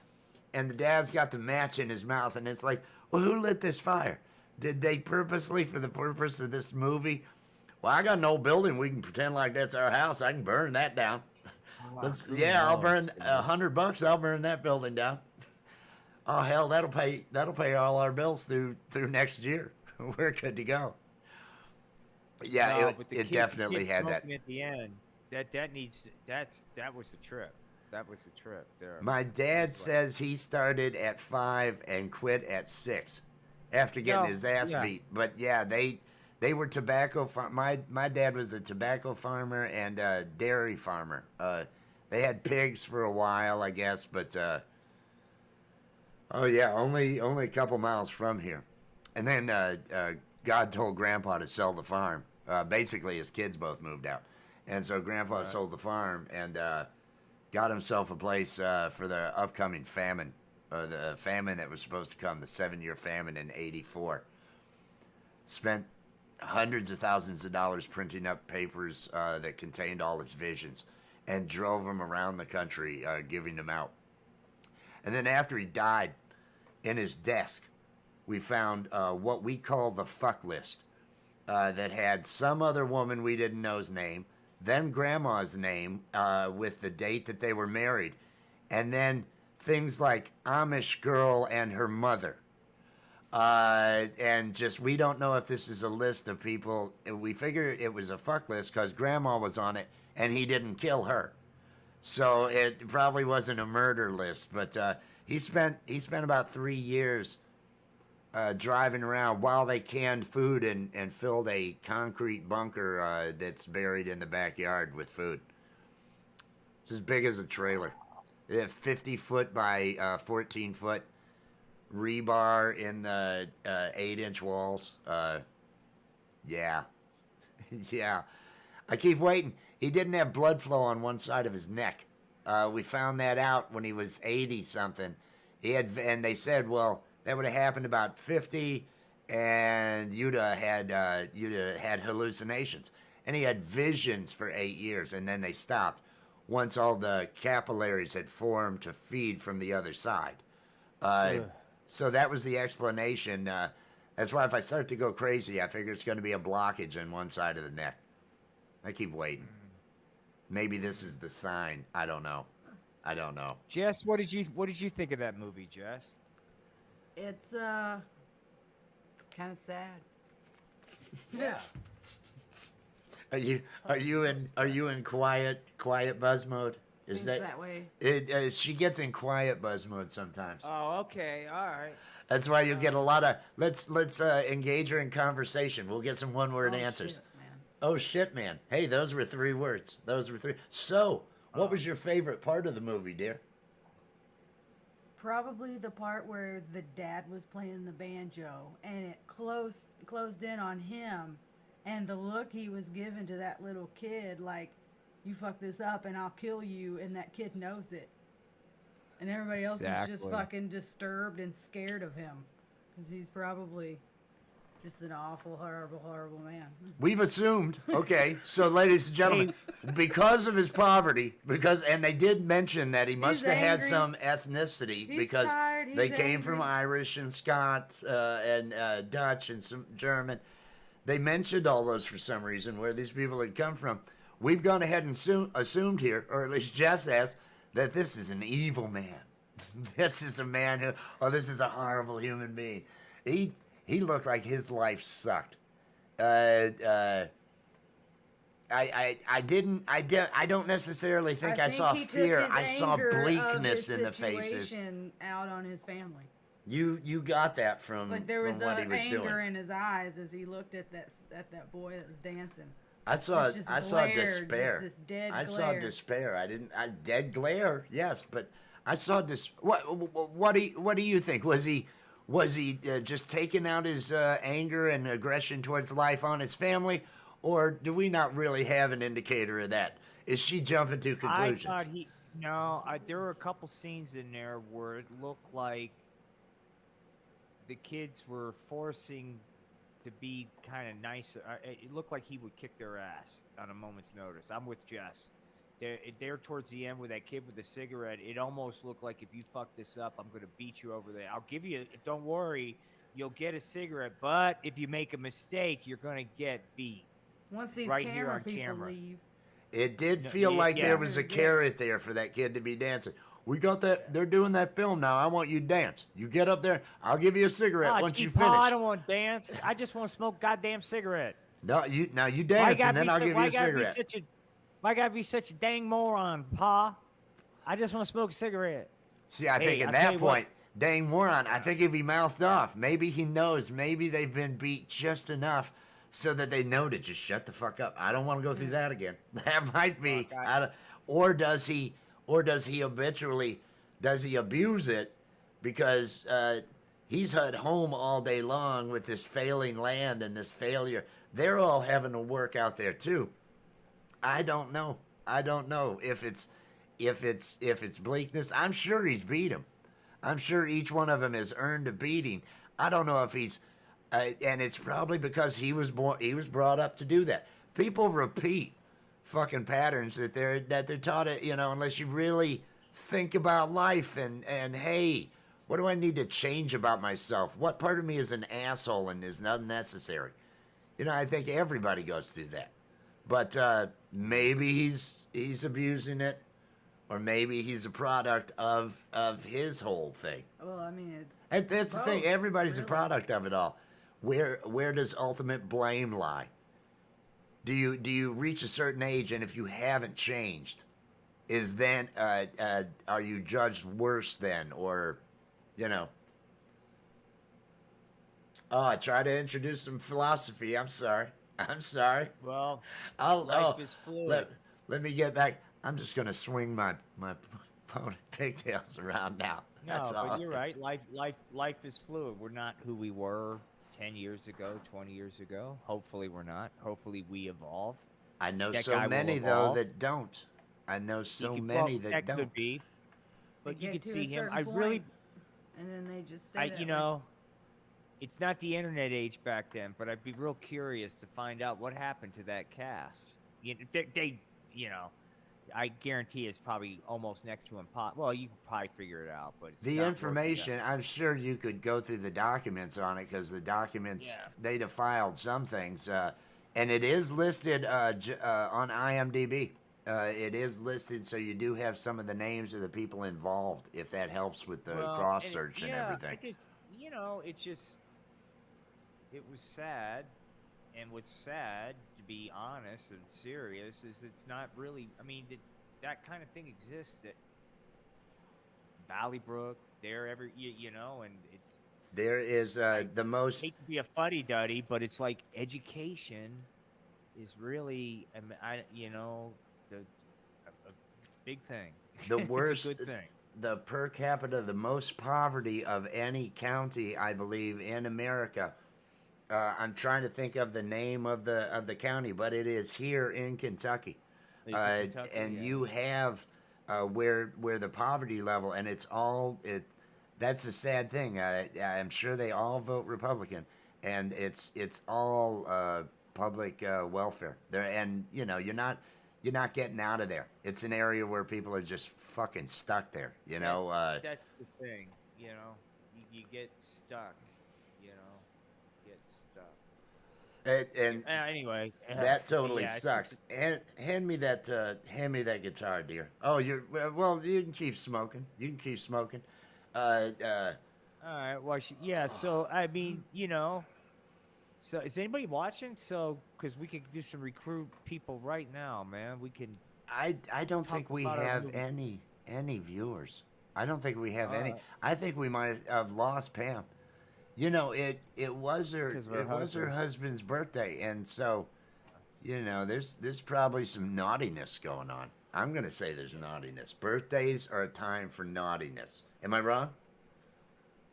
and the dad's got the match in his mouth, and it's like, well, who lit this fire? Did they purposely, for the purpose of this movie? Well, I got an old building. We can pretend like that's our house. I can burn that down. I'll burn $100. I'll burn that building down. Oh hell, that'll pay all our bills through next year. We're good to go. Yeah, No, but it definitely kid had that. smoking at the end. That was the trip. That was the trip there. My dad says he started at 5 and quit at 6 after getting his ass beat. But yeah, they were tobacco my dad was a tobacco farmer and a dairy farmer. They had pigs for a while, I guess, but only a couple miles from here. And then God told Grandpa to sell the farm. Basically, his kids both moved out, and so Grandpa sold the farm and got himself a place for the upcoming famine, the famine that was supposed to come, the 7-year famine in '84. Spent hundreds of thousands of dollars printing up papers that contained all his visions, and drove them around the country, giving them out. And then after he died, in his desk, we found what we call the fuck list, that had some other woman we didn't know's name, then Grandma's name with the date that they were married, and then things like Amish girl and her mother. And just, we don't know if this is a list of people. We figure it was a fuck list because Grandma was on it and he didn't kill her. So it probably wasn't a murder list, but he spent about 3 years driving around while they canned food and filled a concrete bunker that's buried in the backyard with food. It's as big as a trailer. 50 foot by 14 foot rebar in the 8-inch walls. Yeah. Yeah. I keep waiting. He didn't have blood flow on one side of his neck. We found that out when he was 80 something. And they said, well, that would have happened about 50, and you'd have had hallucinations. And he had visions for 8 years, and then they stopped once all the capillaries had formed to feed from the other side. So that was the explanation. That's why if I start to go crazy, I figure it's going to be a blockage on one side of the neck. I keep waiting. Maybe this is the sign. I don't know. Jess, what did you think of that movie, Jess? It's kind of sad. Yeah. Are you in quiet buzz mode? Seems that way. She gets in quiet buzz mode sometimes. Oh, okay, all right. That's why you get a lot of let's engage her in conversation. We'll get some one-word answers. Shit, man. Oh shit, man! Hey, those were 3 words. So, what was your favorite part of the movie, dear? Probably the part where the dad was playing the banjo and it closed in on him, and the look he was giving to that little kid, like, you fuck this up and I'll kill you, and that kid knows it. And everybody else is just Exactly. fucking disturbed and scared of him. Because he's probably just an awful, horrible, horrible man. We've assumed. Okay, so ladies and gentlemen, because of his poverty, and they did mention that he must He's have had angry. some ethnicity He's because tired, he's they came from angry. Irish and Scots and Dutch and some German. They mentioned all those for some reason, where these people had come from. We've gone ahead and assumed here, or at least Jess has, that this is an evil man. This is a man this is a horrible human being. He looked like his life sucked. I don't necessarily think I saw he took fear. his I saw anger of bleakness his in the faces. situation out on his family. You got that from, Like there was from what he was anger doing. in his eyes as he looked at that boy that was dancing. I saw It's just despair. glare, just this dead I saw glare. despair. Dead glare. Yes, but I saw this. What do you think? Was he just taking out his anger and aggression towards life on his family, or do we not really have an indicator of that? Is she jumping to conclusions? I thought there were a couple scenes in there where it looked like the kids were forcing to be kind of nice. It looked like he would kick their ass on a moment's notice. I'm with Jess. There towards the end with that kid with the cigarette, it almost looked like if you fuck this up, I'm going to beat you over there. I'll give you, don't worry, you'll get a cigarette, but if you make a mistake, you're going to get beat. Once these Right here camera on people camera. leave, It did No, feel like yeah. there was a Yeah. carrot there for that kid to be dancing. We got that. They're doing that film now. I want you to dance. You get up there. I'll give you a cigarette Oh, once gee, you Paul, finish. I don't want to dance. I just want to smoke goddamn cigarette. No, you Why dance, gotta and then be I'll so- give you why a gotta be cigarette. Why gotta be such a dang moron, Pa? I just want to smoke a cigarette. See, I Hey, think at I'll tell that you what. point, dang moron, I think if he mouthed off, maybe he knows. Maybe they've been beat just enough so that they know to just shut the fuck up. I don't want to go through that again. That might be. Fuck, Or does he habitually, does he abuse it because he's at home all day long with this failing land and this failure. They're all having to work out there too. I don't know if it's bleakness. I'm sure he's beat him. I'm sure each one of them has earned a beating. I don't know if he's, and it's probably because he was brought up to do that. People repeat fucking patterns that they're taught it, unless you really think about life and hey, what do I need to change about myself? What part of me is an asshole and is unnecessary? I think everybody goes through that. But maybe he's abusing it, or maybe he's a product of his whole thing. well, I mean, it's And that's the thing. both, Everybody's a really. product of it all. Where does ultimate blame lie? Do you reach a certain age, and if you haven't changed, is then are you judged worse then, or Oh, I tried to introduce some philosophy. I'm sorry. Well, Life is fluid. Let me get back. I'm just gonna swing my pigtails around now. No, That's all. but you're right. Life is fluid. We're not who we were 10 years ago, 20 years ago. Hopefully, we're not. Hopefully, we evolve. I know That so guy will many though evolve. that don't. I know so Well, many that that don't. could be, They but you get could to see a him. certain I really, point, and then they just stay that you way. know, it's not the internet age back then, but I'd be real curious to find out what happened to that cast. You know, I guarantee it's probably almost next to impossible. Well, you can probably figure it out, but it's The not information, I'm sure you could go through the documents on it because the documents, Yeah. they defiled some things. And it is listed on IMDb. It is listed, so you do have some of the names of the people involved, if that helps with the cross search and everything. It just, it was sad, and what's sad, to be honest and serious, is it's not really. I mean, that kind of thing exists at Valley Brook. There, and it's. There is the most. I hate to be a fuddy-duddy, but it's like education is really, a big thing. The It's worst, a good thing. the per capita, the most poverty of any county, I believe, in America. I'm trying to think of the name of the county, but it is here in Kentucky. It's in Kentucky, And yeah. you have where the poverty level, and it's all it. That's a sad thing. I'm sure they all vote Republican, and it's all public welfare there. And you're not getting out of there. It's an area where people are just fucking stuck there. That's the thing. You get stuck. Get stuck. And Anyway, that totally yeah, it's- sucks. Hand me that guitar, dear. Oh, well. You can keep smoking. All right. Well, So I mean, So is anybody watching? So because we could do some recruit people right now, man. We can. I don't Talk think we about our have movie. any viewers. I don't think we have any. Alright. I think we might have lost Pam. It was her Because of her husband. husband's birthday, and so there's probably some naughtiness going on. I'm gonna say there's naughtiness. Birthdays are a time for naughtiness. Am I wrong?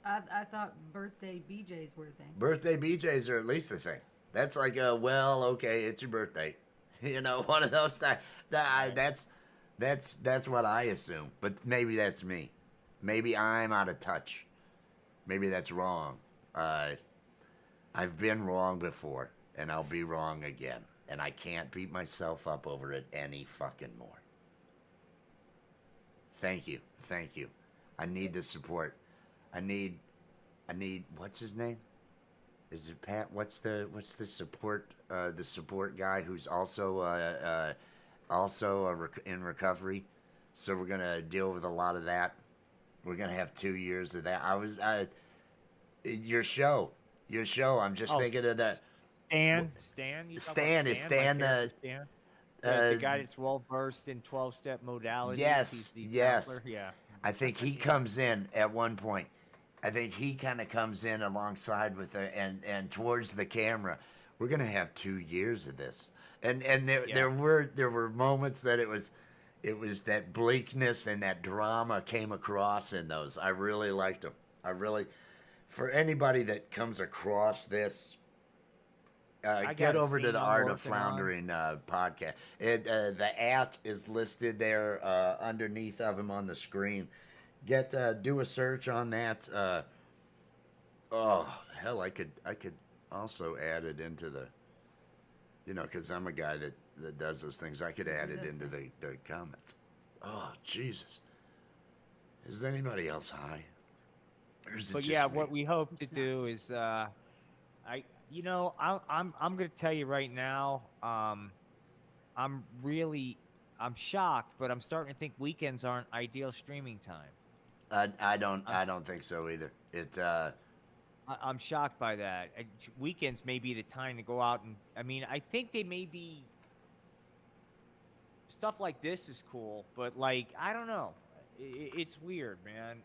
I thought birthday BJs were a thing. Birthday BJs are at least a thing. That's like okay, it's your birthday. One of those times. That's what I assume. But maybe that's me. Maybe I'm out of touch. Maybe that's wrong. I've been wrong before, and I'll be wrong again. And I can't beat myself up over it any fucking more. Thank you. I need the support. I need. What's his name? Is it Pat? What's the support? The support guy who's also in recovery. So we're gonna deal with a lot of that. We're gonna have 2 years of that. Your show. I'm just thinking of that. Stan. Stan, is Stan the? The guy that's well versed in 12-step modalities. Yes, He's the yes. counselor, yeah. I think he comes in at one point. I think he kind of comes in alongside with and towards the camera. We're gonna have 2 years of this, and there were moments that it was that bleakness and that drama came across in those. I really liked them. For anybody that comes across this. Get over to the Art of Floundering podcast. The @ is listed there underneath of him on the screen. Do a search on that. Oh hell, I could also add it into the, because I'm a guy that does those things. I could add it into the comments. Oh Jesus, is anybody else high? Or is it But just yeah, me? what we hope to do is, I'm gonna tell you right now, I'm shocked, but I'm starting to think weekends aren't ideal streaming time. I don't think so either. I'm shocked by that. Weekends may be the time to go out and, I think they may be. Stuff like this is cool, but I don't know. It's weird, man.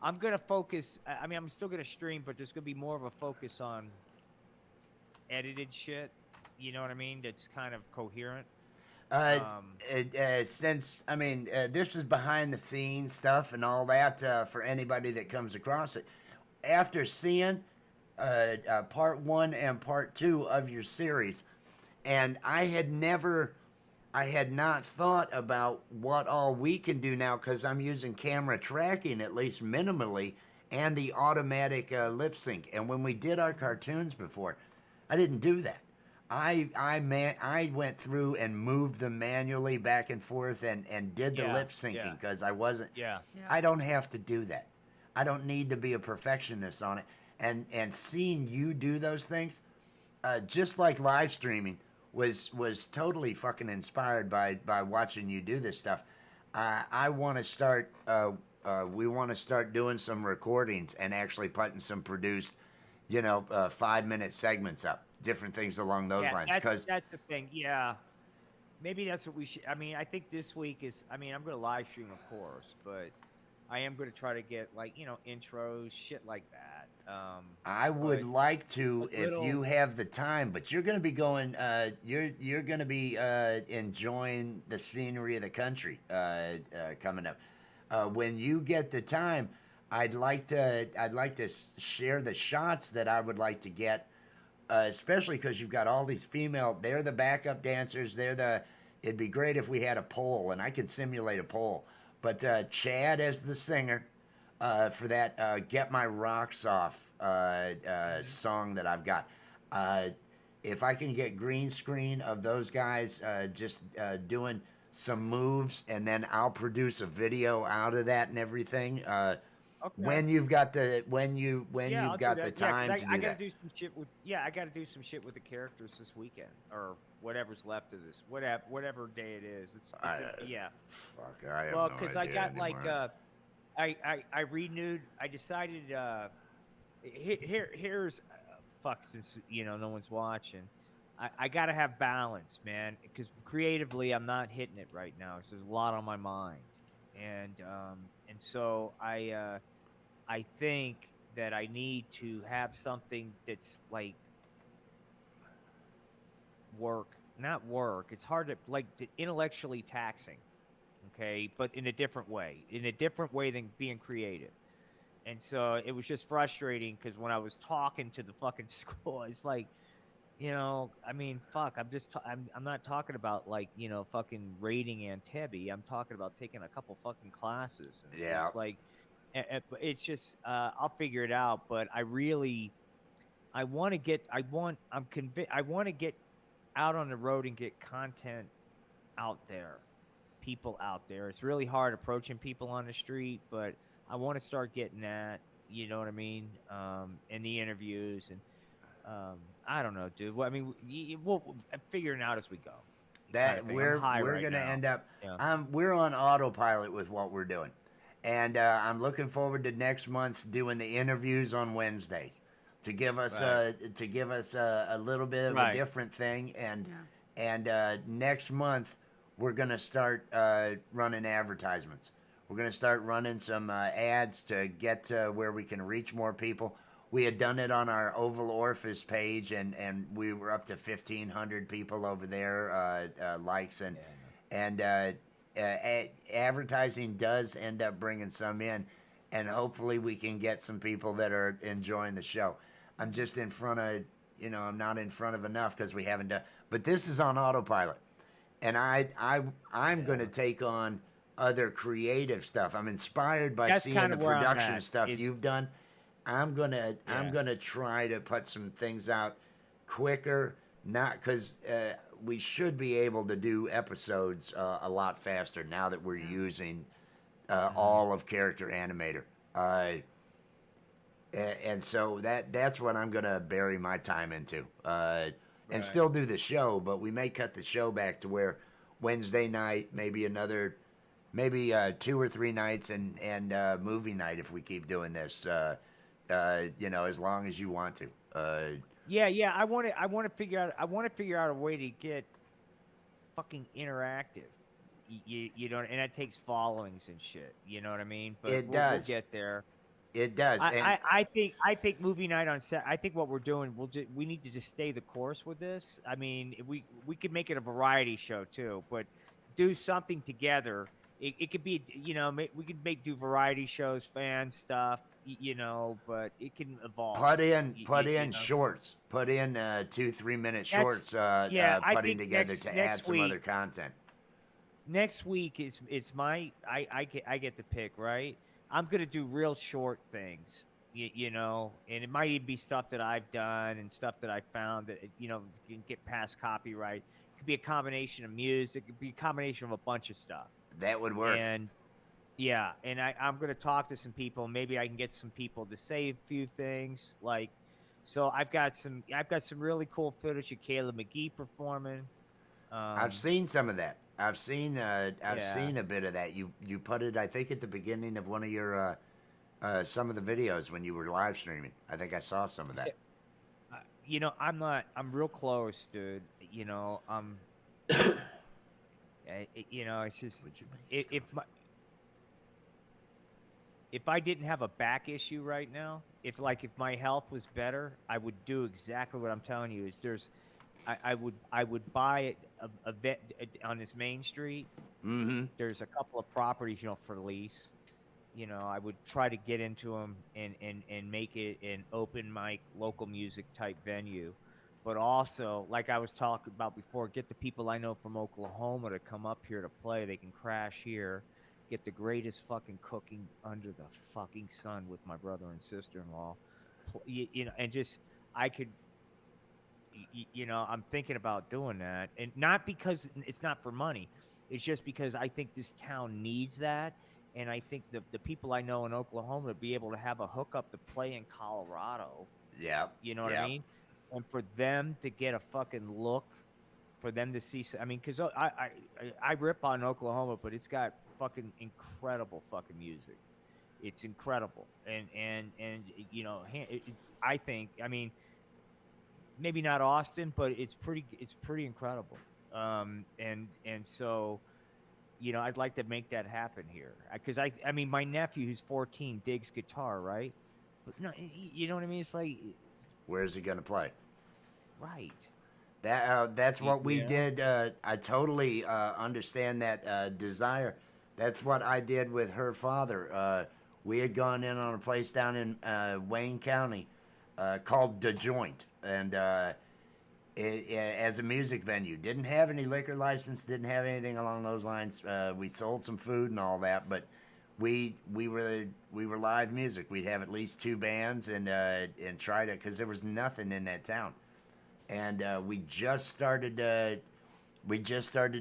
I'm gonna focus. I'm still gonna stream, but there's gonna be more of a focus on edited shit. You know what I mean? That's kind of coherent. Since I mean, this is behind the scenes stuff and all that for anybody that comes across it. After seeing part 1 and part 2 of your series, and I had not thought about what all we can do now because I'm using camera tracking at least minimally and the automatic lip sync. And when we did our cartoons before, I didn't do that. I went through and moved them manually back and forth and did the lip syncing because I wasn't. Yeah. I don't have to do that. I don't need to be a perfectionist on it. And seeing you do those things, just like live streaming, was totally fucking inspired by watching you do this stuff. I want to start. We want to start doing some recordings and actually putting some produced, 5-minute segments up, different things along those lines. Because that's the thing. Yeah, maybe that's what we should. I mean, I think this week is. I mean, I'm going to live stream, of course, but I am going to try to get intros, shit like that. I would like to, if you have the time, but you're going to be going. You're going to be enjoying the scenery of the country coming up. When you get the time, I'd like to share the shots that I would like to get, especially because you've got all these female. They're the backup dancers. It'd be great if we had a pole, and I could simulate a pole. But Chad as the singer for that "Get My Rocks Off" song that I've got. If I can get green screen of those guys just doing some moves, and then I'll produce a video out of that and everything. When you've got the you've got the time to do that. I gotta do some shit with I gotta do some shit with the characters this weekend or whatever's left of this whatever day it is. Fuck, I have well, no because I idea got anymore. I renewed. I decided here's fuck, since no one's watching. I gotta have balance, man, because creatively I'm not hitting it right now. So there's a lot on my mind, and so I think that I need to have something that's like not work. It's hard to intellectually taxing, okay, but in a different way than being creative. And so it was just frustrating because when I was talking to the fucking school, it's like, I mean, fuck. I'm not talking about fucking rating Antebby. I'm talking about taking a couple fucking classes. And Yeah. It's like, it's just I'll figure it out. But I want to get. I'm convinced. I want to get out on the road and get content out there, people out there. It's really hard approaching people on the street, but I want to start getting that. You know what I mean? In the interviews and. I don't know, dude. Well, I mean, we'll figure it out as we go. That we're gonna end up. We're on autopilot with what we're doing, and I'm looking forward to next month doing the interviews on Wednesday, to give us a little bit of a different thing, and next month we're gonna start running advertisements. We're gonna start running some ads to get to where we can reach more people. We had done it on our Oval Orifice page, and we were up to 1,500 people over there, likes, and advertising does end up bringing some in, and hopefully we can get some people that are enjoying the show. I'm just in front of, I'm not in front of enough because we haven't done, but this is on autopilot, and I'm going to take on other creative stuff. I'm inspired by seeing the production stuff you've done. I'm gonna try to put some things out quicker, not because we should be able to do episodes a lot faster now that we're using all of Character Animator, and so that's what I'm gonna bury my time into, and still do the show. But we may cut the show back to where Wednesday night, maybe 2 or 3 nights, and movie night if we keep doing this. As long as you want to. I want to figure out a way to get fucking interactive. And that takes followings and shit. You know what I mean? But it does. We'll get there. It does. And I think movie night on set. I think what we're doing, we need to just stay the course with this. I mean, we could make it a variety show too, but do something together. It could be, we could do variety shows, fan stuff, but it can evolve. put You in know. shorts. Put in 2-3 minute That's shorts. yeah. I Putting think together to add next some week. other content. Next week is it's my I get to pick, right? I'm gonna do real short things, and it might even be stuff that I've done and stuff that I found that can get past copyright. It could be a combination of music. It could be a combination of a bunch of stuff. That would work. And yeah, and I'm gonna talk to some people. Maybe I can get some people to say a few things. Like, so I've got some really cool footage of Caleb McGee performing. I've seen some of that. I've seen Yeah. seen a bit of that. You put it, I think, at the beginning of one of your some of the videos when you were live streaming. I think I saw some of that. I'm real close, dude. It's just if I didn't have a back issue right now, if my health was better, I would do exactly what I'm telling you. I would buy it a vet on this main street. Mm-hmm. There's a couple of properties, for lease. I would try to get into them and make it an open mic, local music type venue. But also, like I was talking about before, get the people I know from Oklahoma to come up here to play. They can crash here, get the greatest fucking cooking under the fucking sun with my brother and sister-in-law. And just, I could, I'm thinking about doing that. And not because it's not for money. It's just because I think this town needs that. And I think the people I know in Oklahoma to be able to have a hookup to play in Colorado. Yeah. You know what I mean? And for them to get a fucking look, for them to see, I mean, because I rip on Oklahoma, but it's got fucking incredible fucking music. It's incredible, and I think, I mean, maybe not Austin, but it's pretty incredible. And so, I'd like to make that happen here, because I mean, my nephew who's 14 digs guitar, right? But no, you know what I mean? It's like, where's he gonna play? Right. That's what we did. I totally understand that desire. That's what I did with her father. We had gone in on a place down in Wayne County called The Joint, and as a music venue. Didn't have any liquor license, didn't have anything along those lines. We sold some food and all that, but we were live music. We'd have at least 2 bands and try to, because there was nothing in that town. And we just started to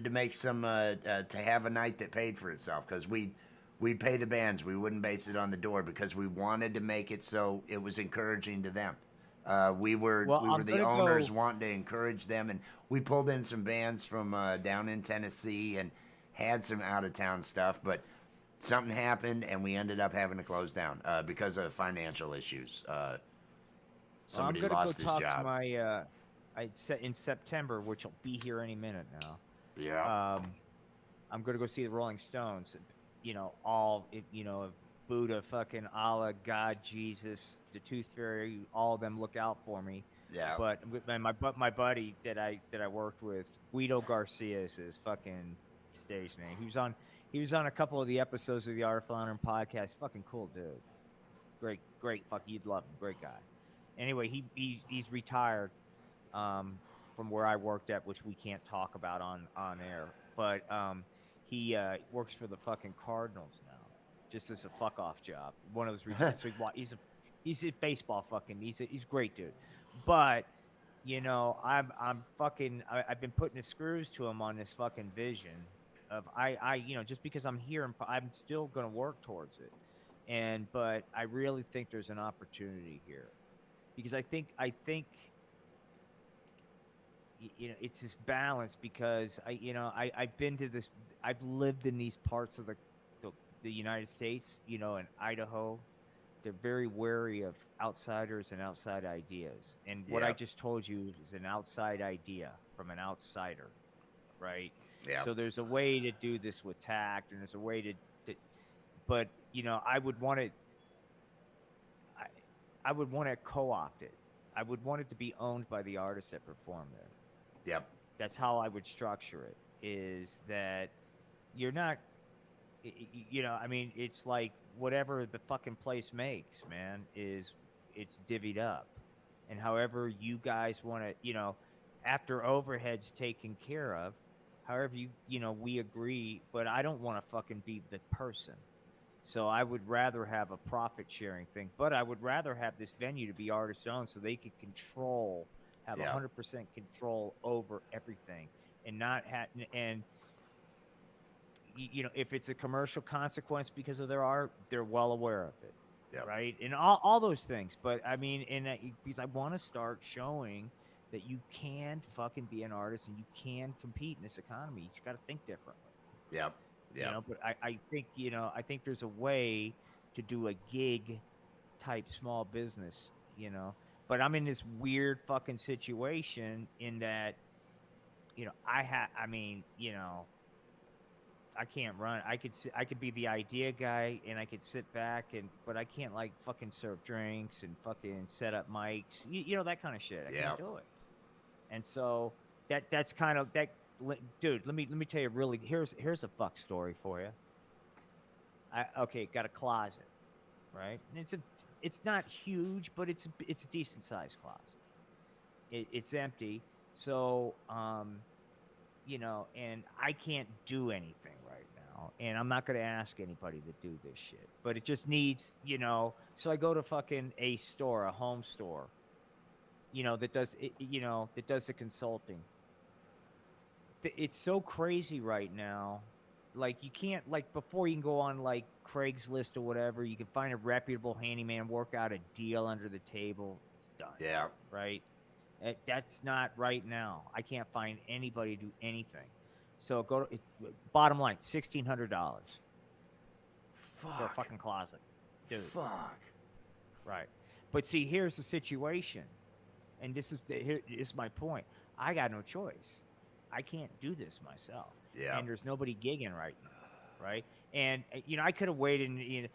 make some to have a night that paid for itself, because we'd pay the bands. We wouldn't base it on the door, because we wanted to make it so it was encouraging to them. We were the owners wanting to encourage them, and we pulled in some bands from down in Tennessee and had some out of town stuff, but something happened and we ended up having to close down because of financial issues. Somebody lost his job. To my in September, which will be here any minute now. Yeah. I'm gonna go see the Rolling Stones. Buddha, fucking Allah, God, Jesus, the Tooth Fairy, all of them look out for me. Yeah. But my buddy that I worked with, Guido Garcia is his fucking stage name. He was on a couple of the episodes of the Art of Floundering podcast. Fucking cool dude. Great. Fuck, you'd love him. Great guy. Anyway, he's retired from where I worked at, which we can't talk about on air. But he works for the fucking Cardinals now, just as a fuck off job. One of those reasons. He's a baseball fucking. He's a great dude. But I'm fucking. I've been putting the screws to him on this fucking vision of just because I'm here, I'm still gonna work towards it. But I really think there's an opportunity here, because I think it's this balance, because I've been to this, I've lived in these parts of the United States, in Idaho. They're very wary of outsiders and outside ideas. And what I just told you is an outside idea from an outsider, right? Yeah. So there's a way to do this with tact, and there's a way to but I would want it. I would want to co-opt it. I would want it to be owned by the artists that perform there. Yep. That's how I would structure it. Is that you're not, you know, I mean, it's like whatever the fucking place makes, man, is it's divvied up, and however you guys want to, you know, after overhead's taken care of, however you know, we agree. But I don't want to fucking be the person. So I would rather have a profit sharing thing, but I would rather have this venue to be artist owned so they could have Yeah. 100% control over everything, and not have, and you know, if it's a commercial consequence because of their art, they're well aware of it, Yep. right? And all those things. But I mean, because I want to start showing that you can fucking be an artist and you can compete in this economy. You just got to think differently. Yep. Yep. You know, but I think, you know, I think there's a way to do a gig type small business, you know. But I'm in this weird fucking situation in that, you know, I mean, you know, I can't run. I could be the idea guy and I could sit back but I can't like fucking serve drinks and fucking set up mics, you know, that kind of shit. I Yeah. can't do it. And so that's kind of that. Dude, let me tell you really. Here's a fuck story for you. Got a closet, right? And it's not huge, but it's a decent sized closet. It's empty, so you know, and I can't do anything right now, and I'm not gonna ask anybody to do this shit. But it just needs, you know. So I go to fucking a store, a home store, you know, that does the consulting. It's so crazy right now. Like, you can't, like, before you can go on like Craigslist or whatever, you can find a reputable handyman, work out a deal under the table. It's done. Yeah. Right. That's not right now. I can't find anybody to do anything. So bottom line, $1,600 for a fucking closet, dude. Fuck. Right. But see, here's the situation, and this is my point. I got no choice. I can't do this myself. Yeah. And there's nobody gigging right now, right? And you know, I could have waited. And, you know,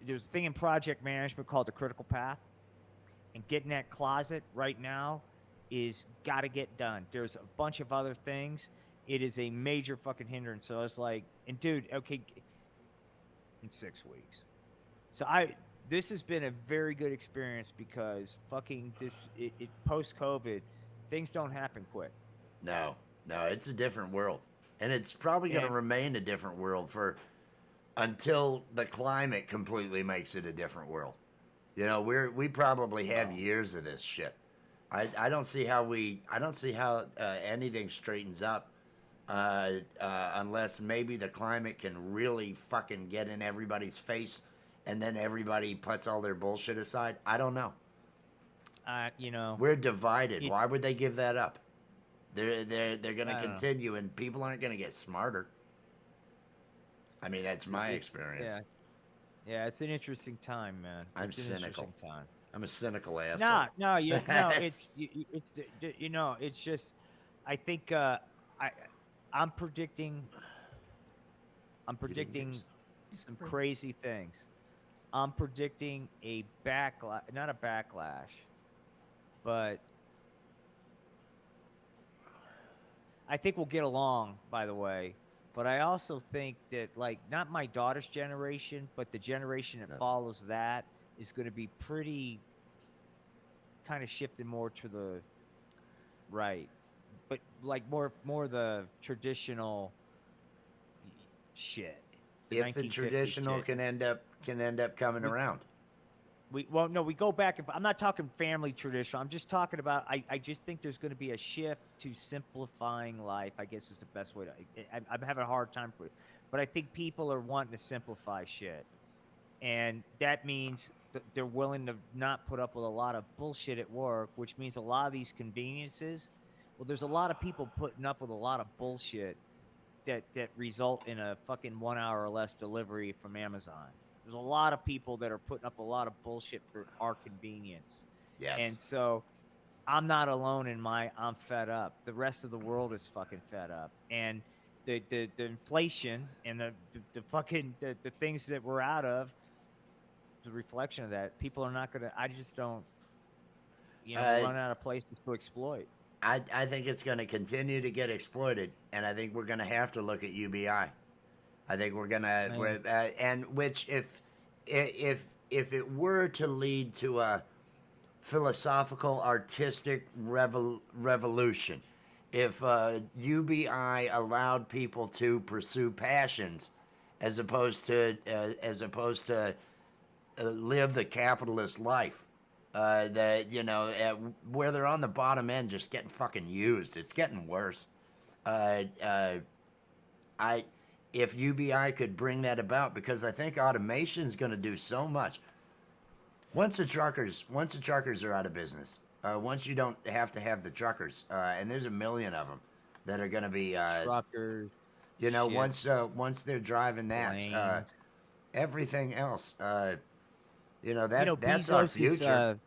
there's a thing in project management called the critical path, and getting that closet right now is got to get done. There's a bunch of other things. It is a major fucking hindrance. So I was like, and dude, okay, in 6 weeks. So this has been a very good experience because fucking post COVID, things don't happen quick. No, it's a different world, and it's probably going to remain a different world until the climate completely makes it a different world. You know, we probably have years of this shit. I don't see how anything straightens up unless maybe the climate can really fucking get in everybody's face. And then everybody puts all their bullshit aside. I don't know. You know, we're divided. Why would they give that up? They're going to continue, and people aren't going to get smarter. I mean, that's my experience. Yeah, it's an interesting time, man. I'm cynical. I'm a cynical asshole. It's you know, it's just, I think I'm predicting some crazy things. I'm predicting a not a backlash, but I think we'll get along, by the way. But I also think that, like, not my daughter's generation, but the generation that follows that is going to be pretty kind of shifted more to the right. But, like, more the traditional shit. If the traditional shit can end up coming around. We go back. I'm not talking family traditional. I'm just talking about. I just think there's going to be a shift to simplifying life. I guess is the best way to. I'm having a hard time with it, but I think people are wanting to simplify shit, and that means that they're willing to not put up with a lot of bullshit at work, which means a lot of these conveniences. Well, there's a lot of people putting up with a lot of bullshit that result in a fucking 1 hour or less delivery from Amazon. There's a lot of people that are putting up a lot of bullshit for our convenience. Yes. And so I'm not alone in I'm fed up. The rest of the world is fucking fed up. And the inflation and the fucking the things that we're out of, the reflection of that. People are not gonna. I just don't. Run out of places to exploit. I think it's going to continue to get exploited, and I think we're going to have to look at UBI. I think we're gonna, and which if it were to lead to a philosophical, artistic revolution, if UBI allowed people to pursue passions, as opposed to live the capitalist life, where they're on the bottom end, just getting fucking used. It's getting worse. If UBI could bring that about, because I think automation is going to do so much. Once the truckers are out of business, once you don't have to have the truckers, and there's a million of them that are going to be truckers. Once they're driving that, everything else, that's Bezos' our future.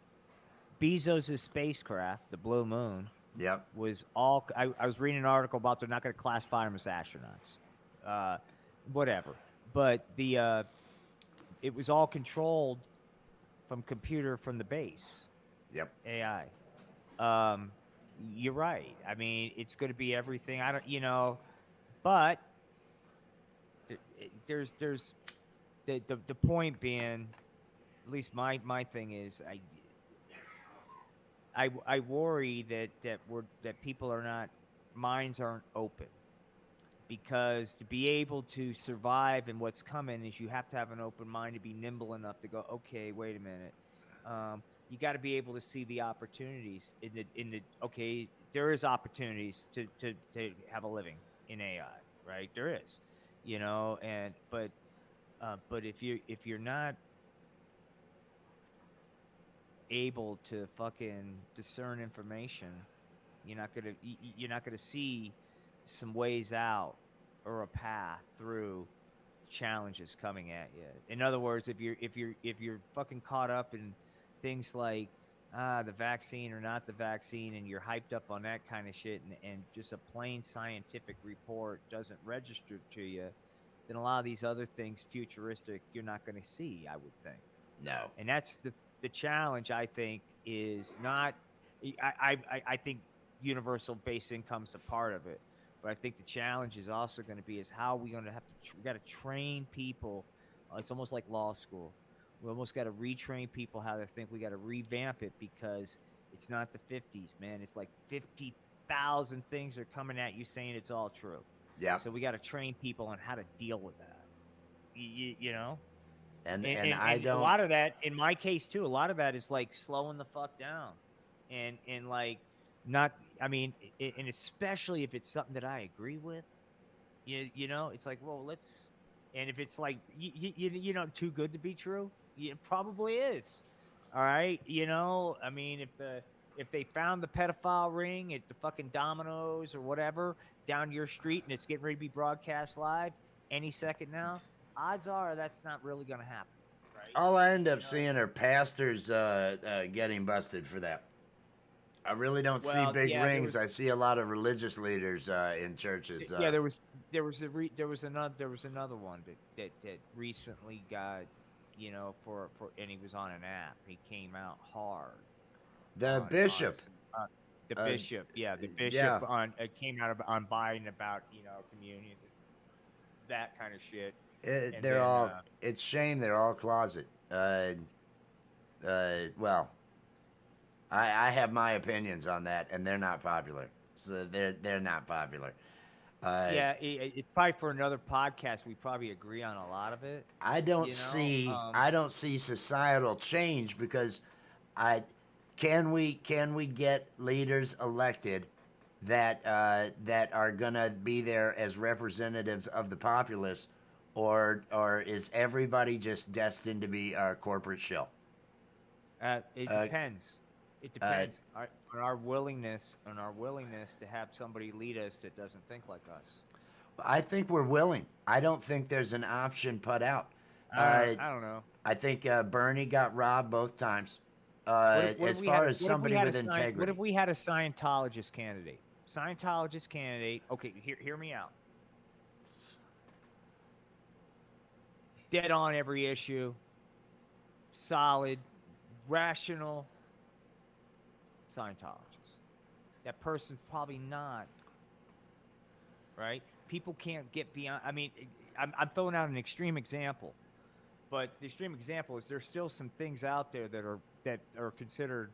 Bezos' spacecraft, the Blue Moon. Yep. Was all I was reading an article about they're not going to classify them as astronauts. Whatever. But it was all controlled from the base. Yep. AI. You're right. I mean, it's going to be everything. But there's the point being, at least my thing is, I worry that people minds aren't open, because to be able to survive in what's coming is you have to have an open mind to be nimble enough to go, okay, wait a minute. You got to be able to see the opportunities okay, there is opportunities to have a living in AI, right? There is, but if you're not able to fucking discern information, you're not gonna see some ways out or a path through challenges coming at you. In other words, if you're fucking caught up in things like the vaccine or not the vaccine, and you're hyped up on that kind of shit, and just a plain scientific report doesn't register to you, then a lot of these other things, futuristic, you're not going to see, I would think. No. And that's the challenge, I think, is not. I think universal base income's a part of it, but I think the challenge is also going to be how we going to have to. We got to train people. It's almost like law school. We almost got to retrain people how to think. We got to revamp it, because it's not the 50s, man. It's like 50,000 things are coming at you saying it's all true. Yeah. So we got to train people on how to deal with that. You know. And I don't. A lot of that, in my case too, a lot of that is like slowing the fuck down, and like not. I mean, and especially if it's something that I agree with, you know, it's like, well, let's. And if it's like too good to be true, it probably is. All right, I mean, if they found the pedophile ring at the fucking Domino's or whatever down your street, and it's getting ready to be broadcast live any second now, odds are that's not really going to happen. Right? All I end up seeing are pastors getting busted for that. I really don't see big rings. I see a lot of religious leaders in churches. Yeah, there was another one that recently got, for and he was on an app. He came out hard. The bishop. The bishop came out on Biden about communion, that kind of shit. It's shame they're all closet. Well, I have my opinions on that, and they're not popular. So they're not popular. It's probably for another podcast. We probably agree on a lot of it. I don't see societal change, because can we get leaders elected that are gonna be there as representatives of the populace, or is everybody just destined to be a corporate shill? It depends. It depends on our willingness to have somebody lead us that doesn't think like us. I think we're willing. I don't think there's an option put out. I don't know. I think Bernie got robbed both times. As far as somebody with integrity. What if we had a Scientologist candidate? Okay, hear me out. dead on every issue, solid, rational Scientologist. That person's probably not, right? People can't get beyond. I mean, I'm throwing out an extreme example, but the extreme example is there's still some things out there that are considered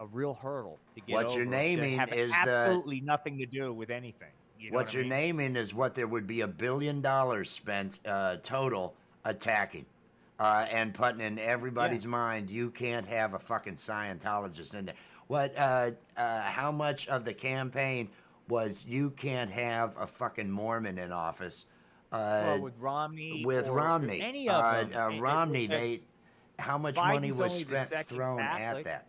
a real hurdle to get What over. you're naming that have is absolutely nothing to do with anything. You know what I you're mean? naming is what there would be $1 billion spent total attacking. And putting in everybody's mind, you can't have a fucking Scientologist in there. What? How much of the campaign was you can't have a fucking Mormon in office? Well, with Romney, With or Romney, any of them, Romney, how much money Biden's was only the spent second thrown at Catholic. that?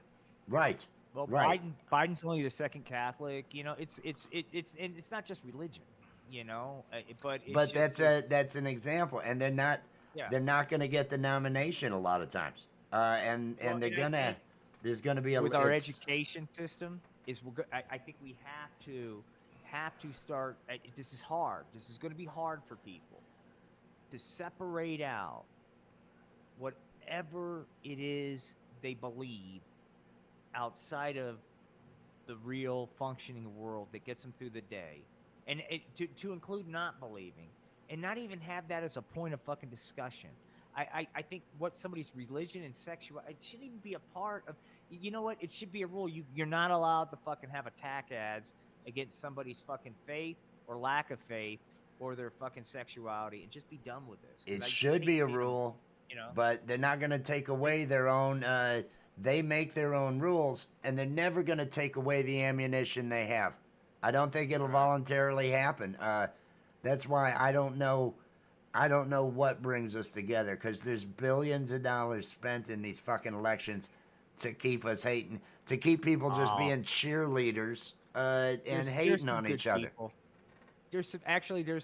Right. Well, Right. Biden's only the second Catholic. You know, it's and it's not just religion. You know, but it's But just, that's an example, and they're yeah. not going to get the nomination a lot of times, and Well, they're and I gonna think there's going to be a with our it's- education system I think we have to start. This is hard. This is going to be hard for people to separate out whatever it is they believe outside of the real functioning world that gets them through the day, and to include not believing, and not even have that as a point of fucking discussion. I think what somebody's religion and sexuality, it shouldn't even be a part of. You know what? It should be a rule. You're not allowed to fucking have attack ads against somebody's fucking faith or lack of faith or their fucking sexuality, and just be done with this. 'Cause It I just should hate be a seeing them, rule, you know. but they're not going to take away their own. They make their own rules, and they're never going to take away the ammunition they have. I don't think it'll voluntarily happen. That's why I don't know. I don't know what brings us together, because there's billions of dollars spent in these fucking elections to keep us hating, to keep people just being cheerleaders and There's hating some on good each other. people. There's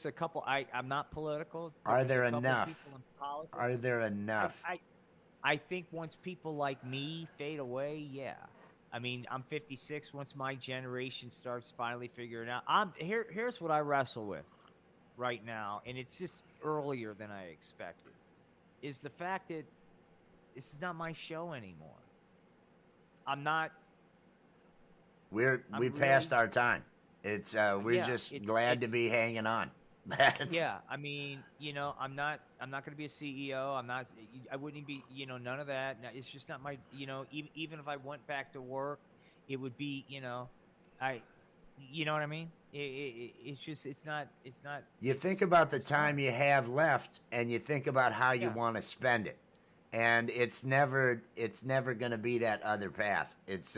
a couple. I'm not political. but Are there's a there couple enough? people in politics. Are there enough? I think once people like me fade away, yeah. I mean, I'm 56. Once my generation starts finally figuring out, here's what I wrestle with right now, and it's just earlier than I expected, is the fact that this is not my show anymore. I'm not. We passed our time. It's we're just glad to be hanging on. Yeah, I mean, you know, I'm not going to be a CEO. I wouldn't be, you know, none of that. No, it's just not my, you know, even if I went back to work, it would be, you know, you know what I mean? It's just, it's not. You think about the time you have left, and you think about how you Yeah. want to spend it, and it's never going to be that other path. It's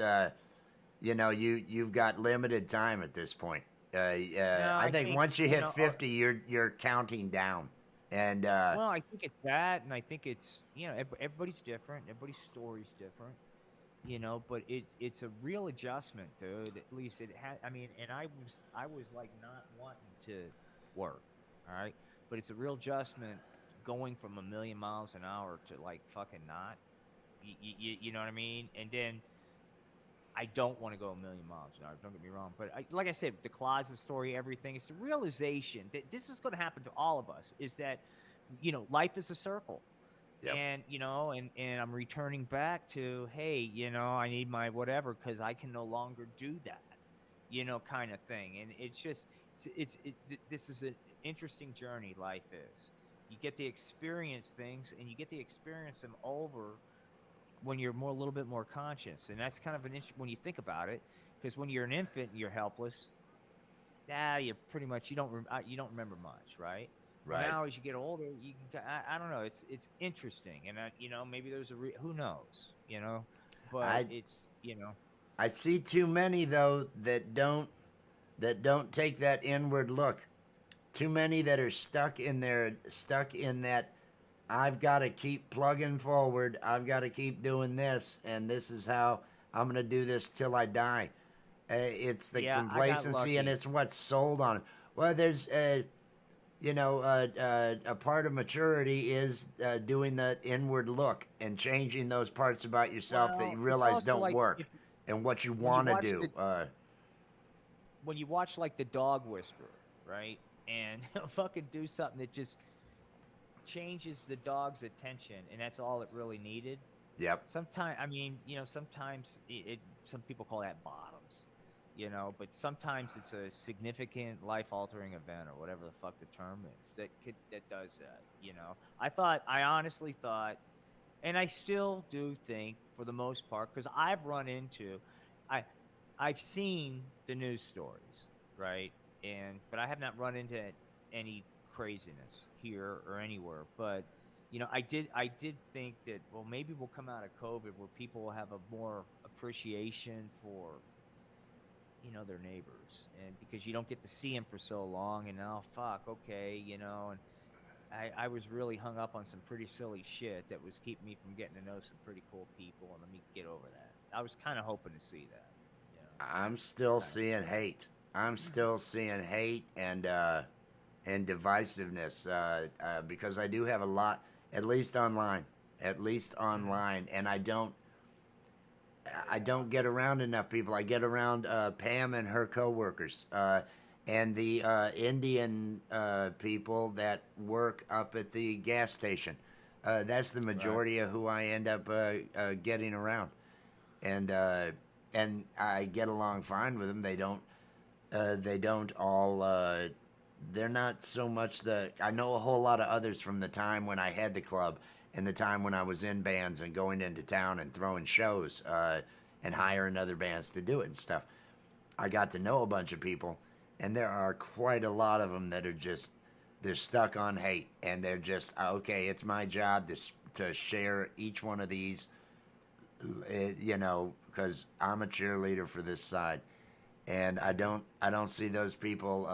you know, you've got limited time at this point. I think once you hit 50, you're counting down, and well, I think it's that, and I think it's, you know, everybody's different. Everybody's story's different, you know. But it's a real adjustment, dude. At least it had. I mean, and I was like not wanting to work, all right. But it's a real adjustment going from 1,000,000 miles an hour to like fucking not. You know what I mean? And then I don't want to go 1,000,000 miles an hour. Don't get me wrong, but like I said, the closet story, everything. It's the realization that this is going to happen to all of us. Is that, you know, life is a circle, and you know, and I'm returning back to, hey, you know, I need my whatever because I can no longer do that, you know, kind of thing. And it's just, this is an interesting journey. Life is. You get to experience things, and you get to experience them over when you're a little bit more conscious, and that's kind of an issue when you think about it, because when you're an infant, you're helpless. You're pretty much you don't remember much, right? Right. Now, as you get older, you can. I don't know. It's interesting, and you know, maybe there's who knows, you know, but it's, you know. I see too many though that don't take that inward look. Too many that are stuck in that. I've got to keep plugging forward. I've got to keep doing this, and this is how I'm going to do this till I die. It's the complacency, and it's what's sold on it. Well, there's, you know, a part of maturity is doing the inward look and changing those parts about yourself that you realize don't like work, and what you want to do. When you watch like The Dog Whisperer, right, and he'll fucking do something that just changes the dog's attention, and that's all it really needed. Yep. Sometimes, I mean, sometimes some people call that bottoms, but sometimes it's a significant life-altering event or whatever the fuck the term is that does that. I honestly thought, and I still do think, for the most part, because I've seen the news stories, right, but I have not run into any craziness here or anywhere, but. I did think that, well, maybe we'll come out of COVID where people will have a more appreciation for, their neighbors, and because you don't get to see them for so long, and oh fuck, okay, and I was really hung up on some pretty silly shit that was keeping me from getting to know some pretty cool people, and let me get over that. I was kind of hoping to see that. I'm still seeing hate. I'm still seeing hate and divisiveness because I do have a lot. At least online, and I don't get around enough people. I get around Pam and her coworkers, and the Indian people that work up at the gas station. That's the majority of who I end up getting around, and I get along fine with them. They don't all. They're not so much I know a whole lot of others from the time when I had the club and the time when I was in bands and going into town and throwing shows and hiring other bands to do it and stuff. I got to know a bunch of people, and there are quite a lot of them that are they're stuck on hate, and they're just, okay, it's my job to share each one of these, because I'm a cheerleader for this side. And I don't see those people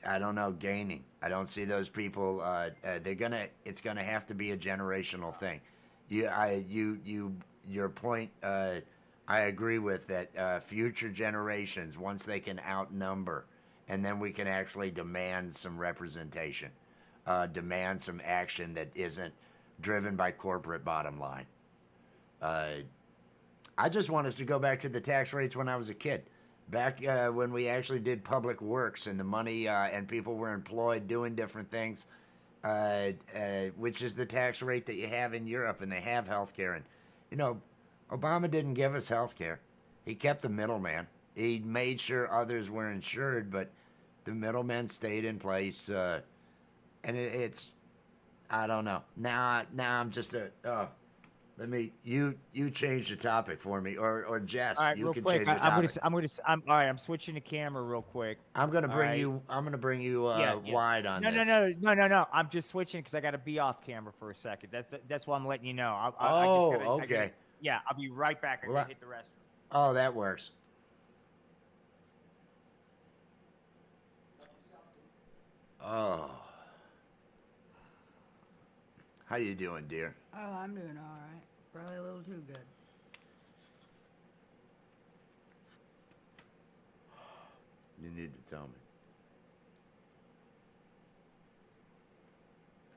I don't know, gaining. I don't see those people. It's gonna have to be a generational thing. Your point. I agree with that. Future generations, once they can outnumber, and then we can actually demand some representation, demand some action that isn't driven by corporate bottom line. I just want us to go back to the tax rates when I was a kid. Back when we actually did public works and the money and people were employed doing different things, which is the tax rate that you have in Europe, and they have health care. And, Obama didn't give us health care. He kept the middleman. He made sure others were insured, but the middlemen stayed in place. And it's, I don't know. Now I'm just you change the topic for me, or Jess, All right, you real can quick. change the topic. I'm all right. I'm switching the camera real quick. I'm gonna bring right. you. I'm gonna bring you wide on no, this. No. I'm just switching because I got to be off camera for a second. That's why I'm letting you know. Okay. I'll be right back. I gotta hit the restroom. Oh, that works. Oh, how you doing, dear? Oh, I'm doing all right. Probably a little too good. You need to tell me.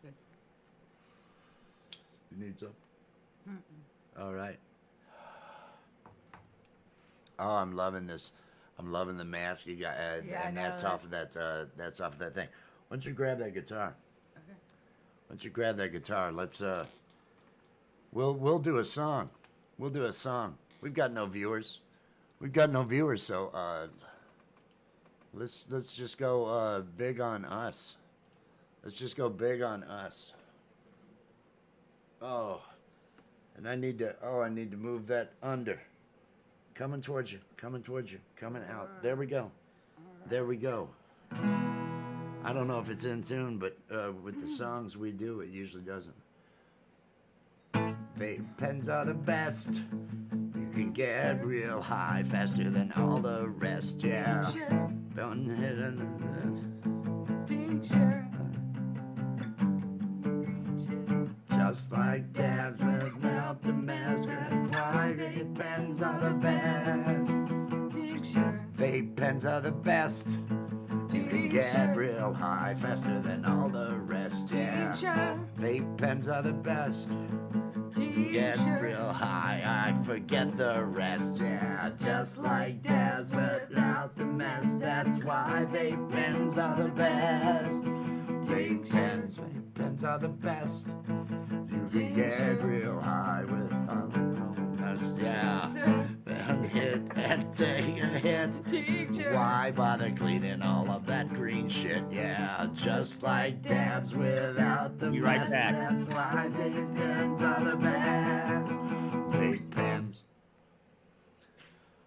Good. You need some? All right. Oh, I'm loving this. I'm loving the mask you got, and that's off of that. That's off of that thing. Why don't you grab that guitar? Okay. Why don't you grab that guitar? Let's we'll do a song. We'll do a song. We've got no viewers. So let's just go big on us. Let's just go big on us. Oh, and I need to move that under. Coming towards you. Coming out. There we go. There we go. I don't know if it's in tune, but with the songs we do, it usually doesn't. Vape pens are the best. You can get real high faster than all the rest, yeah. Don't hit just like dabs without the mask. That's why vape pens are the best. Vape pens are the best. You can get real high faster than all the rest, yeah. Vape pens are the best. Get real high, I forget the rest, yeah. Just like dabs without the mess. That's why vape pens are the best. Vape pens are the best. You can get real high with us, yeah. And hit and take a hit. Teacher. Why bother cleaning all of that green shit? Yeah, just like dabs without the Be right mess. back. That's why vape pens are the best. Vape pens.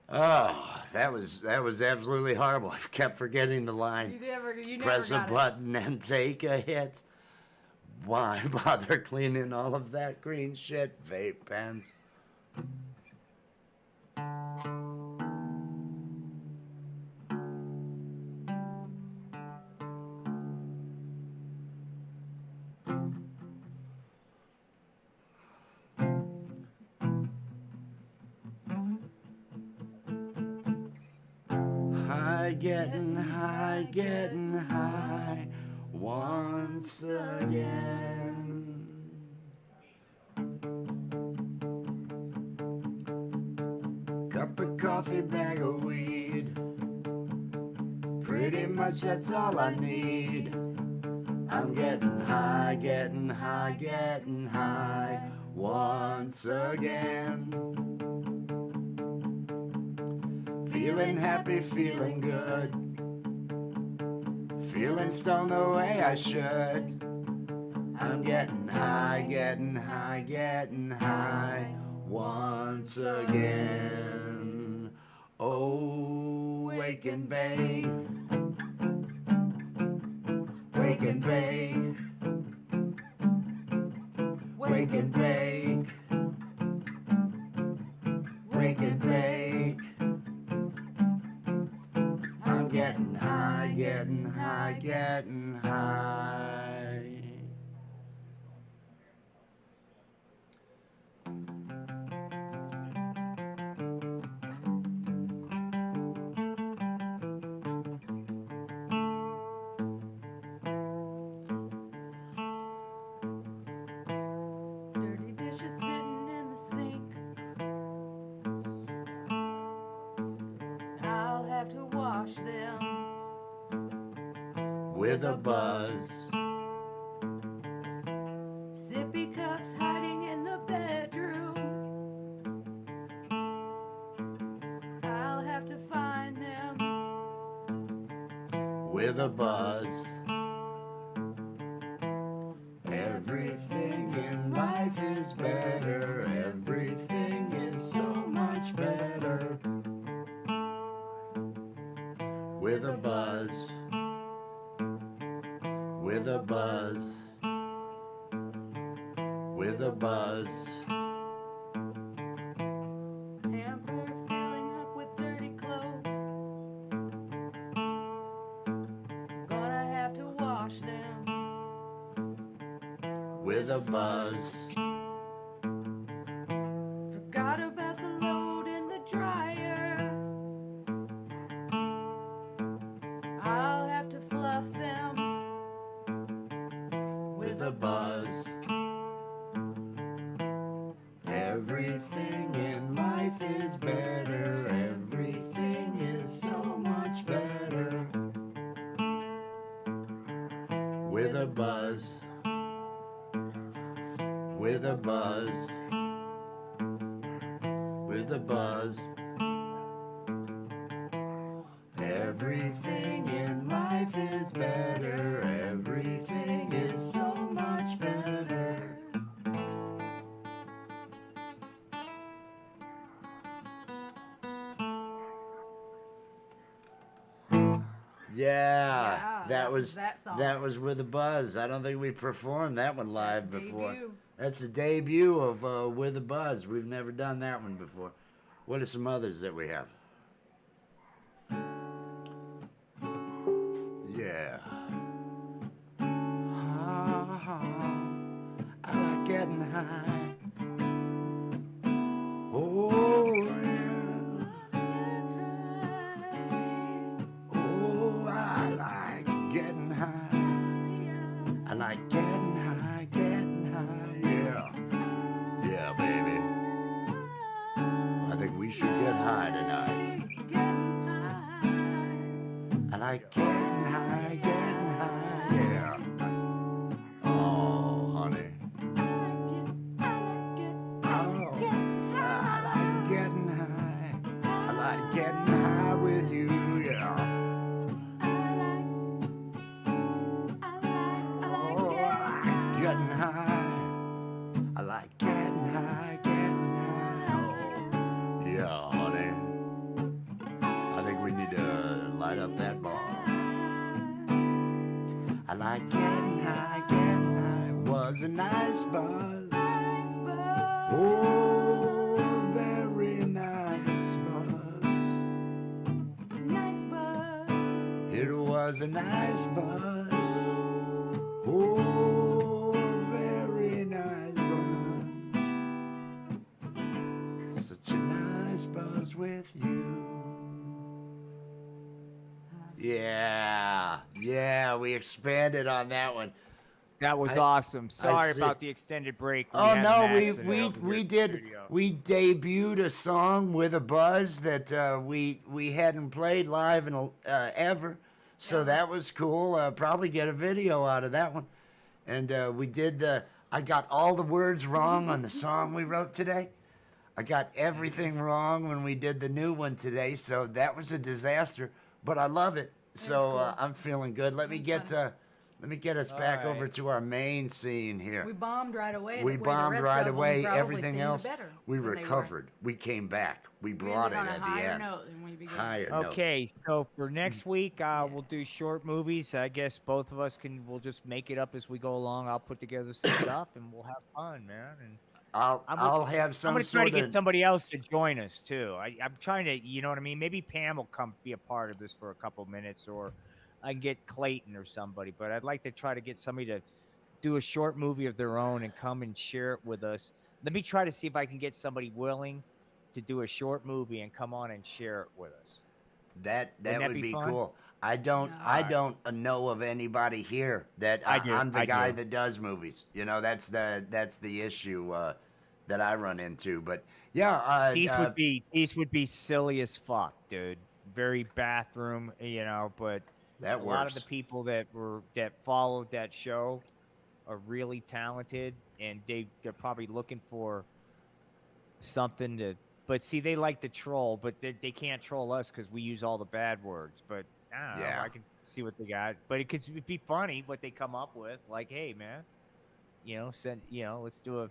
Oh, that was absolutely horrible. I kept forgetting the line. You never Press a got it. button and take a hit. Why bother cleaning all of that green shit? Vape pens. Getting high once again. Cup of coffee, bag of weed. Pretty much that's all I need. I'm getting high once again. Feeling happy, feeling good. Feeling stoned the way I should. I'm getting high once again. Oh, wake and bake. Wake and bake. Wake and bake. Wake and bake. I'm getting high, getting high. Dirty dishes sitting in the sink. I'll have to wash them With a buzz. Sippy cups hiding in the bedroom. I'll have to find them With a buzz. Everything in life is better. Everything is so much better. With a buzz. With a buzz. With a buzz. hamper filling up with dirty clothes. Gonna have to wash them With a buzz. Forgot about the load in the dryer. I'll have to fluff them With a buzz. Everything in life is better. Everything is so much better. With a buzz. With a buzz. With a buzz. Everything in life is better. Everything is so much better. Yeah, that was that song. that was With a Buzz. I don't think we performed that one live before. Debut. That's a debut of With a Buzz. We've never done that one before. What are some others that we have? Yeah. I like getting high. Oh, yeah. Oh, I like getting high. I like getting high, yeah. Yeah, baby. I think we should get high tonight. I like getting high, yeah. like getting high, getting high. Oh, yeah, honey. I think we need to light up that bar. I like getting high, getting high. Was a nice buzz. Oh, very nice buzz. Nice buzz. It was a nice buzz. Oh, very nice buzz. Such a nice buzz with you. Yeah, we expanded on that one. That was awesome. Sorry see. about the extended break. Oh had no, an accident over here we in the did studio. we debuted a song with a buzz that we hadn't played live in ever, so that was cool. Probably get a video out of that one, and we did I got all the words wrong on the song we wrote today. I got everything wrong when we did the new one today, so that was a disaster. But I love it, so cool. I'm feeling good. Let me get us back over to our main scene here. We bombed right away. We that way the bombed rest right of them away. probably Everything seemed else, better we than they were. recovered. We came back. We We brought it ended on at a the higher end. note than we began. Higher note. Okay, so for next week, we'll do short movies. I guess both of us we'll just make it up as we go along. I'll put together some stuff and we'll have fun, man. And I'll have some I'm gonna try to sort get of. somebody else to join us too. I'm trying to, you know what I mean? Maybe Pam will come be a part of this for a couple minutes, or I can get Clayton or somebody. But I'd like to try to get somebody to do a short movie of their own and come and share it with us. Let me try to see if I can get somebody willing to do a short movie and come on and share it with us. That that would be be fun? cool. I don't know of anybody here that I do, I'm the I guy do. that does movies. You know, that's the issue that I run into. But yeah, These would be silly as fuck, dude. Very bathroom, you know. But that a lot of works. the people that followed that show are really talented, and they're probably looking for something to. But see, they like to troll, but they can't troll us because we use all the bad words. But I don't know. Yeah. I can see what they got. But it'd be funny what they come up with. Like, hey, man, let's do a.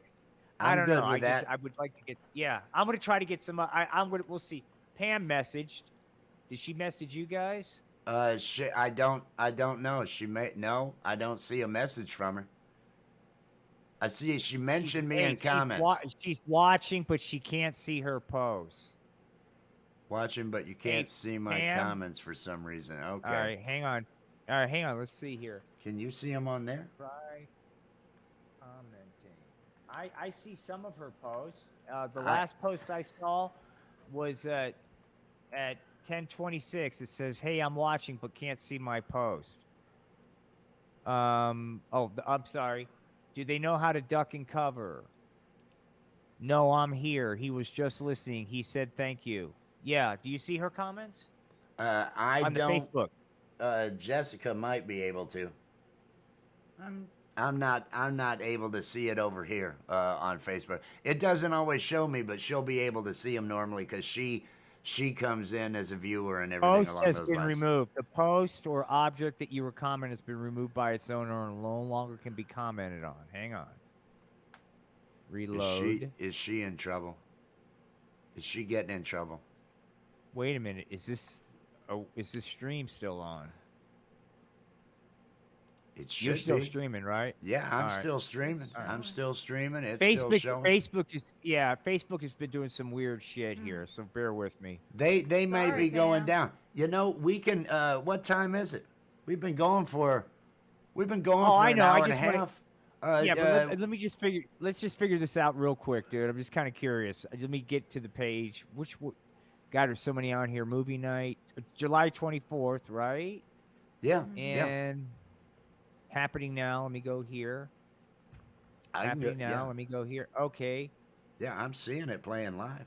I I'm don't good know. with that. I would like to get. Yeah, I'm gonna try to get some. We'll see. Pam messaged. Did she message you guys? I don't know. No, I don't see a message from her. I see she mentioned me in comments. She's watching, but she can't see her pose. Watching, but you can't see my Pam? comments for some reason. Okay. All right, hang on. All right, hang on. Let's see here. Can you see them on there? Try commenting. I see some of her posts. The last post I saw was at 10:26. It says, "Hey, I'm watching, but can't see my post." I'm sorry. Do they know how to duck and cover? No, I'm here. He was just listening. He said thank you. Yeah. Do you see her comments? I on the don't. Facebook. Jessica might be able to. Um, I'm not able to see it over here on Facebook. It doesn't always show me, but she'll be able to see them normally because she comes in as a viewer and everything Post along has those been lines. removed. The post or object that you were commenting has been removed by its owner and no longer can be commented on. Hang on. Reload. Is she in trouble? Is she getting in trouble? Wait a minute. Is this stream still on? It should You're still be. streaming, right? Yeah, I'm All right. still streaming. All right. I'm still streaming. It's still showing. Facebook has been doing some weird shit here, so bear with me. They may Sorry, be going Pam. down. You know, we can. What time is it? We've been going for I an know, hour I and a just wanna- half. But let me just figure. Let's just figure this out real quick, dude. I'm just kind of curious. Let me get to the page. God, there's so many on here. Movie night, July 24th, right? Yeah. And happening now. Let me go here. Happening now. Let me go here. Okay. Yeah, I'm seeing it playing live.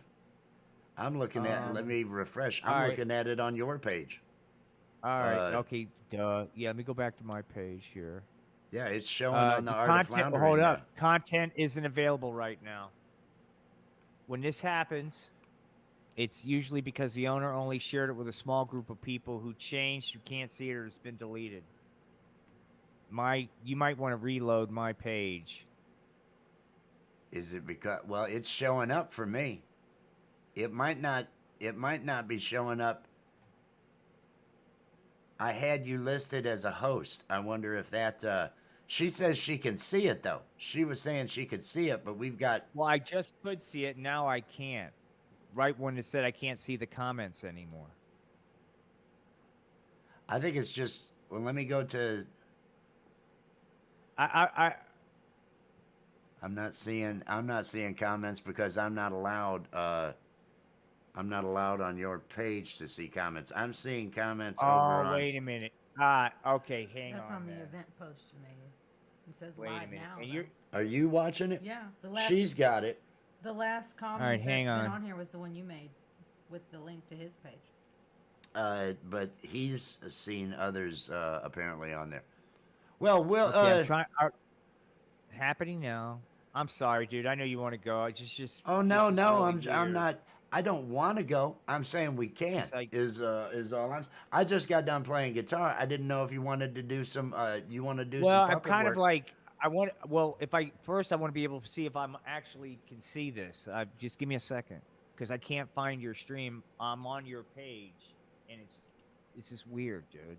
I'm looking at. Let me refresh. all I'm right. looking at it on your page. All right. Okay. Duh. Yeah. Let me go back to my page here. Yeah, it's showing on the Art of content. Floundering. Hold now. up. Content isn't available right now. When this happens, it's usually because the owner only shared it with a small group of people who changed, who can't see it, or it's been deleted. You might want to reload my page. Is it because? Well, it's showing up for me. It might not. It might not be showing up. I had you listed as a host. I wonder if that. She says she can see it though. She was saying she could see it, but we've got. Well, I just could see it. Now I can't. Right when it said I can't see the comments anymore. I think it's just. Well, let me go to. I'm not seeing comments because I'm not allowed. I'm not allowed on your page to see comments. I'm seeing comments over on. Oh, wait a minute. Okay, hang on. That's on the then. event post you made. It says Wait a live minute. now. And though. you're Are you watching it? Yeah, the last. She's got it. The last comment right, that's hang been on. on here was the one you made, with the link to his page. But he's seen others apparently on there. Well, okay, I'm trying. Happening now. I'm sorry, dude. I know you want to go. I just. Oh no, this is no, really I'm weird. not. I don't want to go. I'm saying we can't. It's like- is all I'm. I just got done playing guitar. I didn't know if you wanted to do some. You want to do Well, some I'm puppet kind work. of like I want. Well, if I first, I want to be able to see if I'm actually can see this. Just give me a second, because I can't find your stream. I'm on your page, and it's just weird, dude.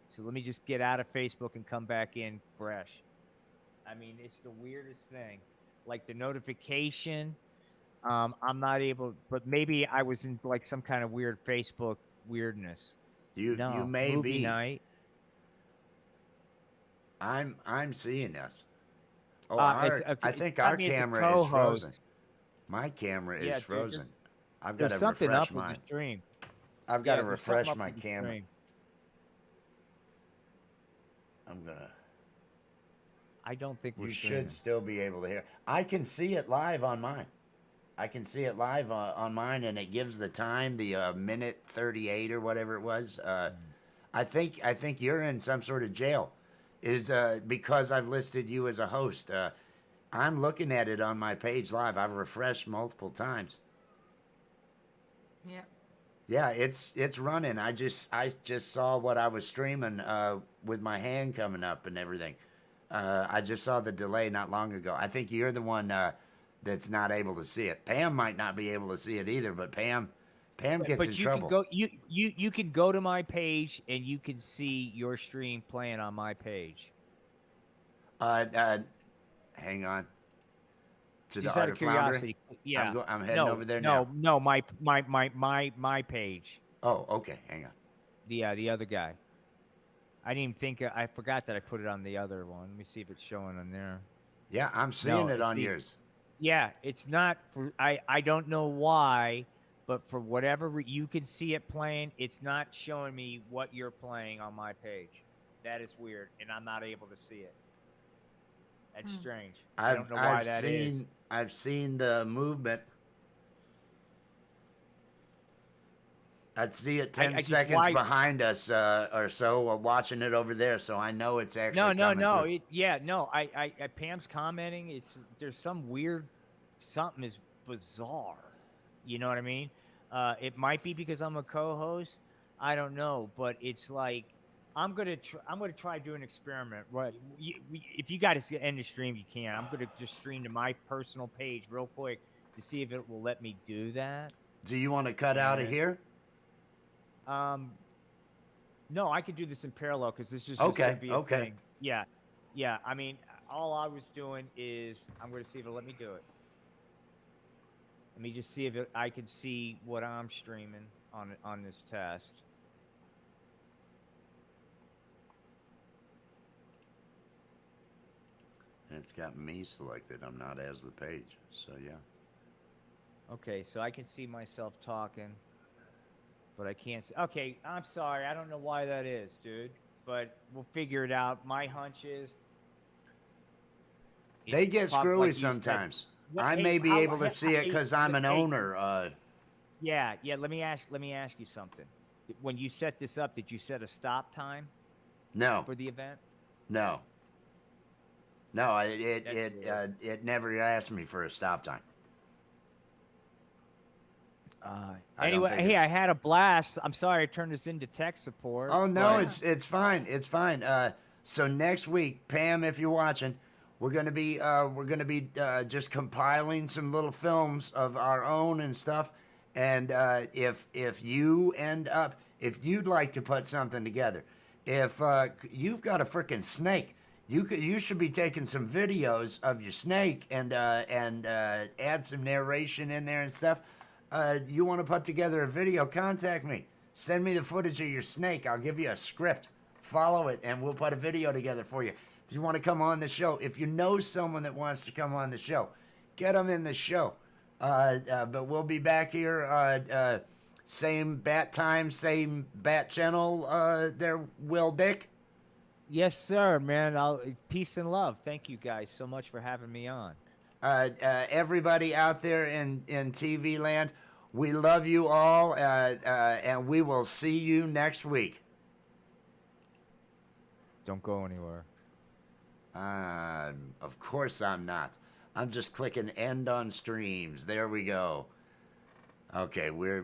So let me just get out of Facebook and come back in fresh. I mean, it's the weirdest thing. Like the notification, I'm not able. But maybe I was in like some kind of weird Facebook weirdness. You No, may movie be. night. I'm seeing this. Oh, It's- I okay, think I our mean, it's a camera is co-host. frozen. My camera Yeah, is dude, frozen. I've got There's to something refresh up with mine. the stream. I've got to Yeah, there's something refresh up my with the camera. stream. I'm gonna. I don't think You we're should streaming. still be able to hear. I can see it live on mine. I can see it live on mine, and it gives the time, the minute 38 or whatever it was. I think you're in some sort of jail, is because I've listed you as a host. I'm looking at it on my page live. I've refreshed multiple times. Yep. Yeah, it's running. I just saw what I was streaming with my hand coming up and everything. I just saw the delay not long ago. I think you're the one that's not able to see it. Pam might not be able to see it either, but Pam gets But in you trouble. can go. You can go to my page and you can see your stream playing on my page. Hang on. To Just the out Art of of Floundering? curiosity. Yeah. I'm heading over there now. No, my page. Oh, okay. Hang on. The other guy. I didn't even think. I forgot that I put it on the other one. Let me see if it's showing on there. Yeah, I'm seeing it it's on the- yours. Yeah, it's not for. I don't know why, but for whatever you can see it playing, it's not showing me what you're playing on my page. That is weird, and I'm not able to see it. That's strange. I don't know why that is. I've seen the movement. I'd see it 10 I just- seconds why- behind us or so, watching it over there, so I know it's actually No. coming through. I Pam's commenting. There's some weird, something is bizarre. You know what I mean? It might be because I'm a co-host. I don't know, but it's like I'm gonna try to do an experiment. Right? If you got to end the stream, you can. I'm gonna just stream to my personal page real quick to see if it will let me do that. Do you want to cut out of here? No, I could do this in parallel because this is just Okay, gonna be a okay. thing. Yeah. I mean, all I was doing is I'm going to see if it'll let me do it. Let me just see if I can see what I'm streaming on this test. And it's got me selected. I'm not as the page, so yeah. Okay, so I can see myself talking, but I can't see. Okay, I'm sorry. I don't know why that is, dude, but we'll figure it out. My hunch is They get it's prob- screwy like you said. sometimes. Well, I hey, may be how- able to see it hey, because I'm an hey, owner. Yeah. Let me ask you something. When you set this up, did you set a stop time No, for the event? no. It never asked me for a stop time. I don't Anyway, think hey, it's- I had a blast. I'm sorry I turned this into tech support. Oh no, but- it's fine. It's fine. So next week, Pam, if you're watching, We're gonna be just compiling some little films of our own and stuff. And if you end up, if you'd like to put something together, if you've got a freaking snake, you should be taking some videos of your snake and add some narration in there and stuff. You want to put together a video? Contact me. Send me the footage of your snake. I'll give you a script. Follow it, and we'll put a video together for you. If you want to come on the show, if you know someone that wants to come on the show, get them in the show. But we'll be back here, same bat time, same bat channel. There, Will Dick. Yes, sir, man. Peace and love. Thank you guys so much for having me on. Everybody out there in TV land, we love you all, and we will see you next week. Don't go anywhere. Of course I'm not. I'm just clicking end on streams. There we go. Okay, we're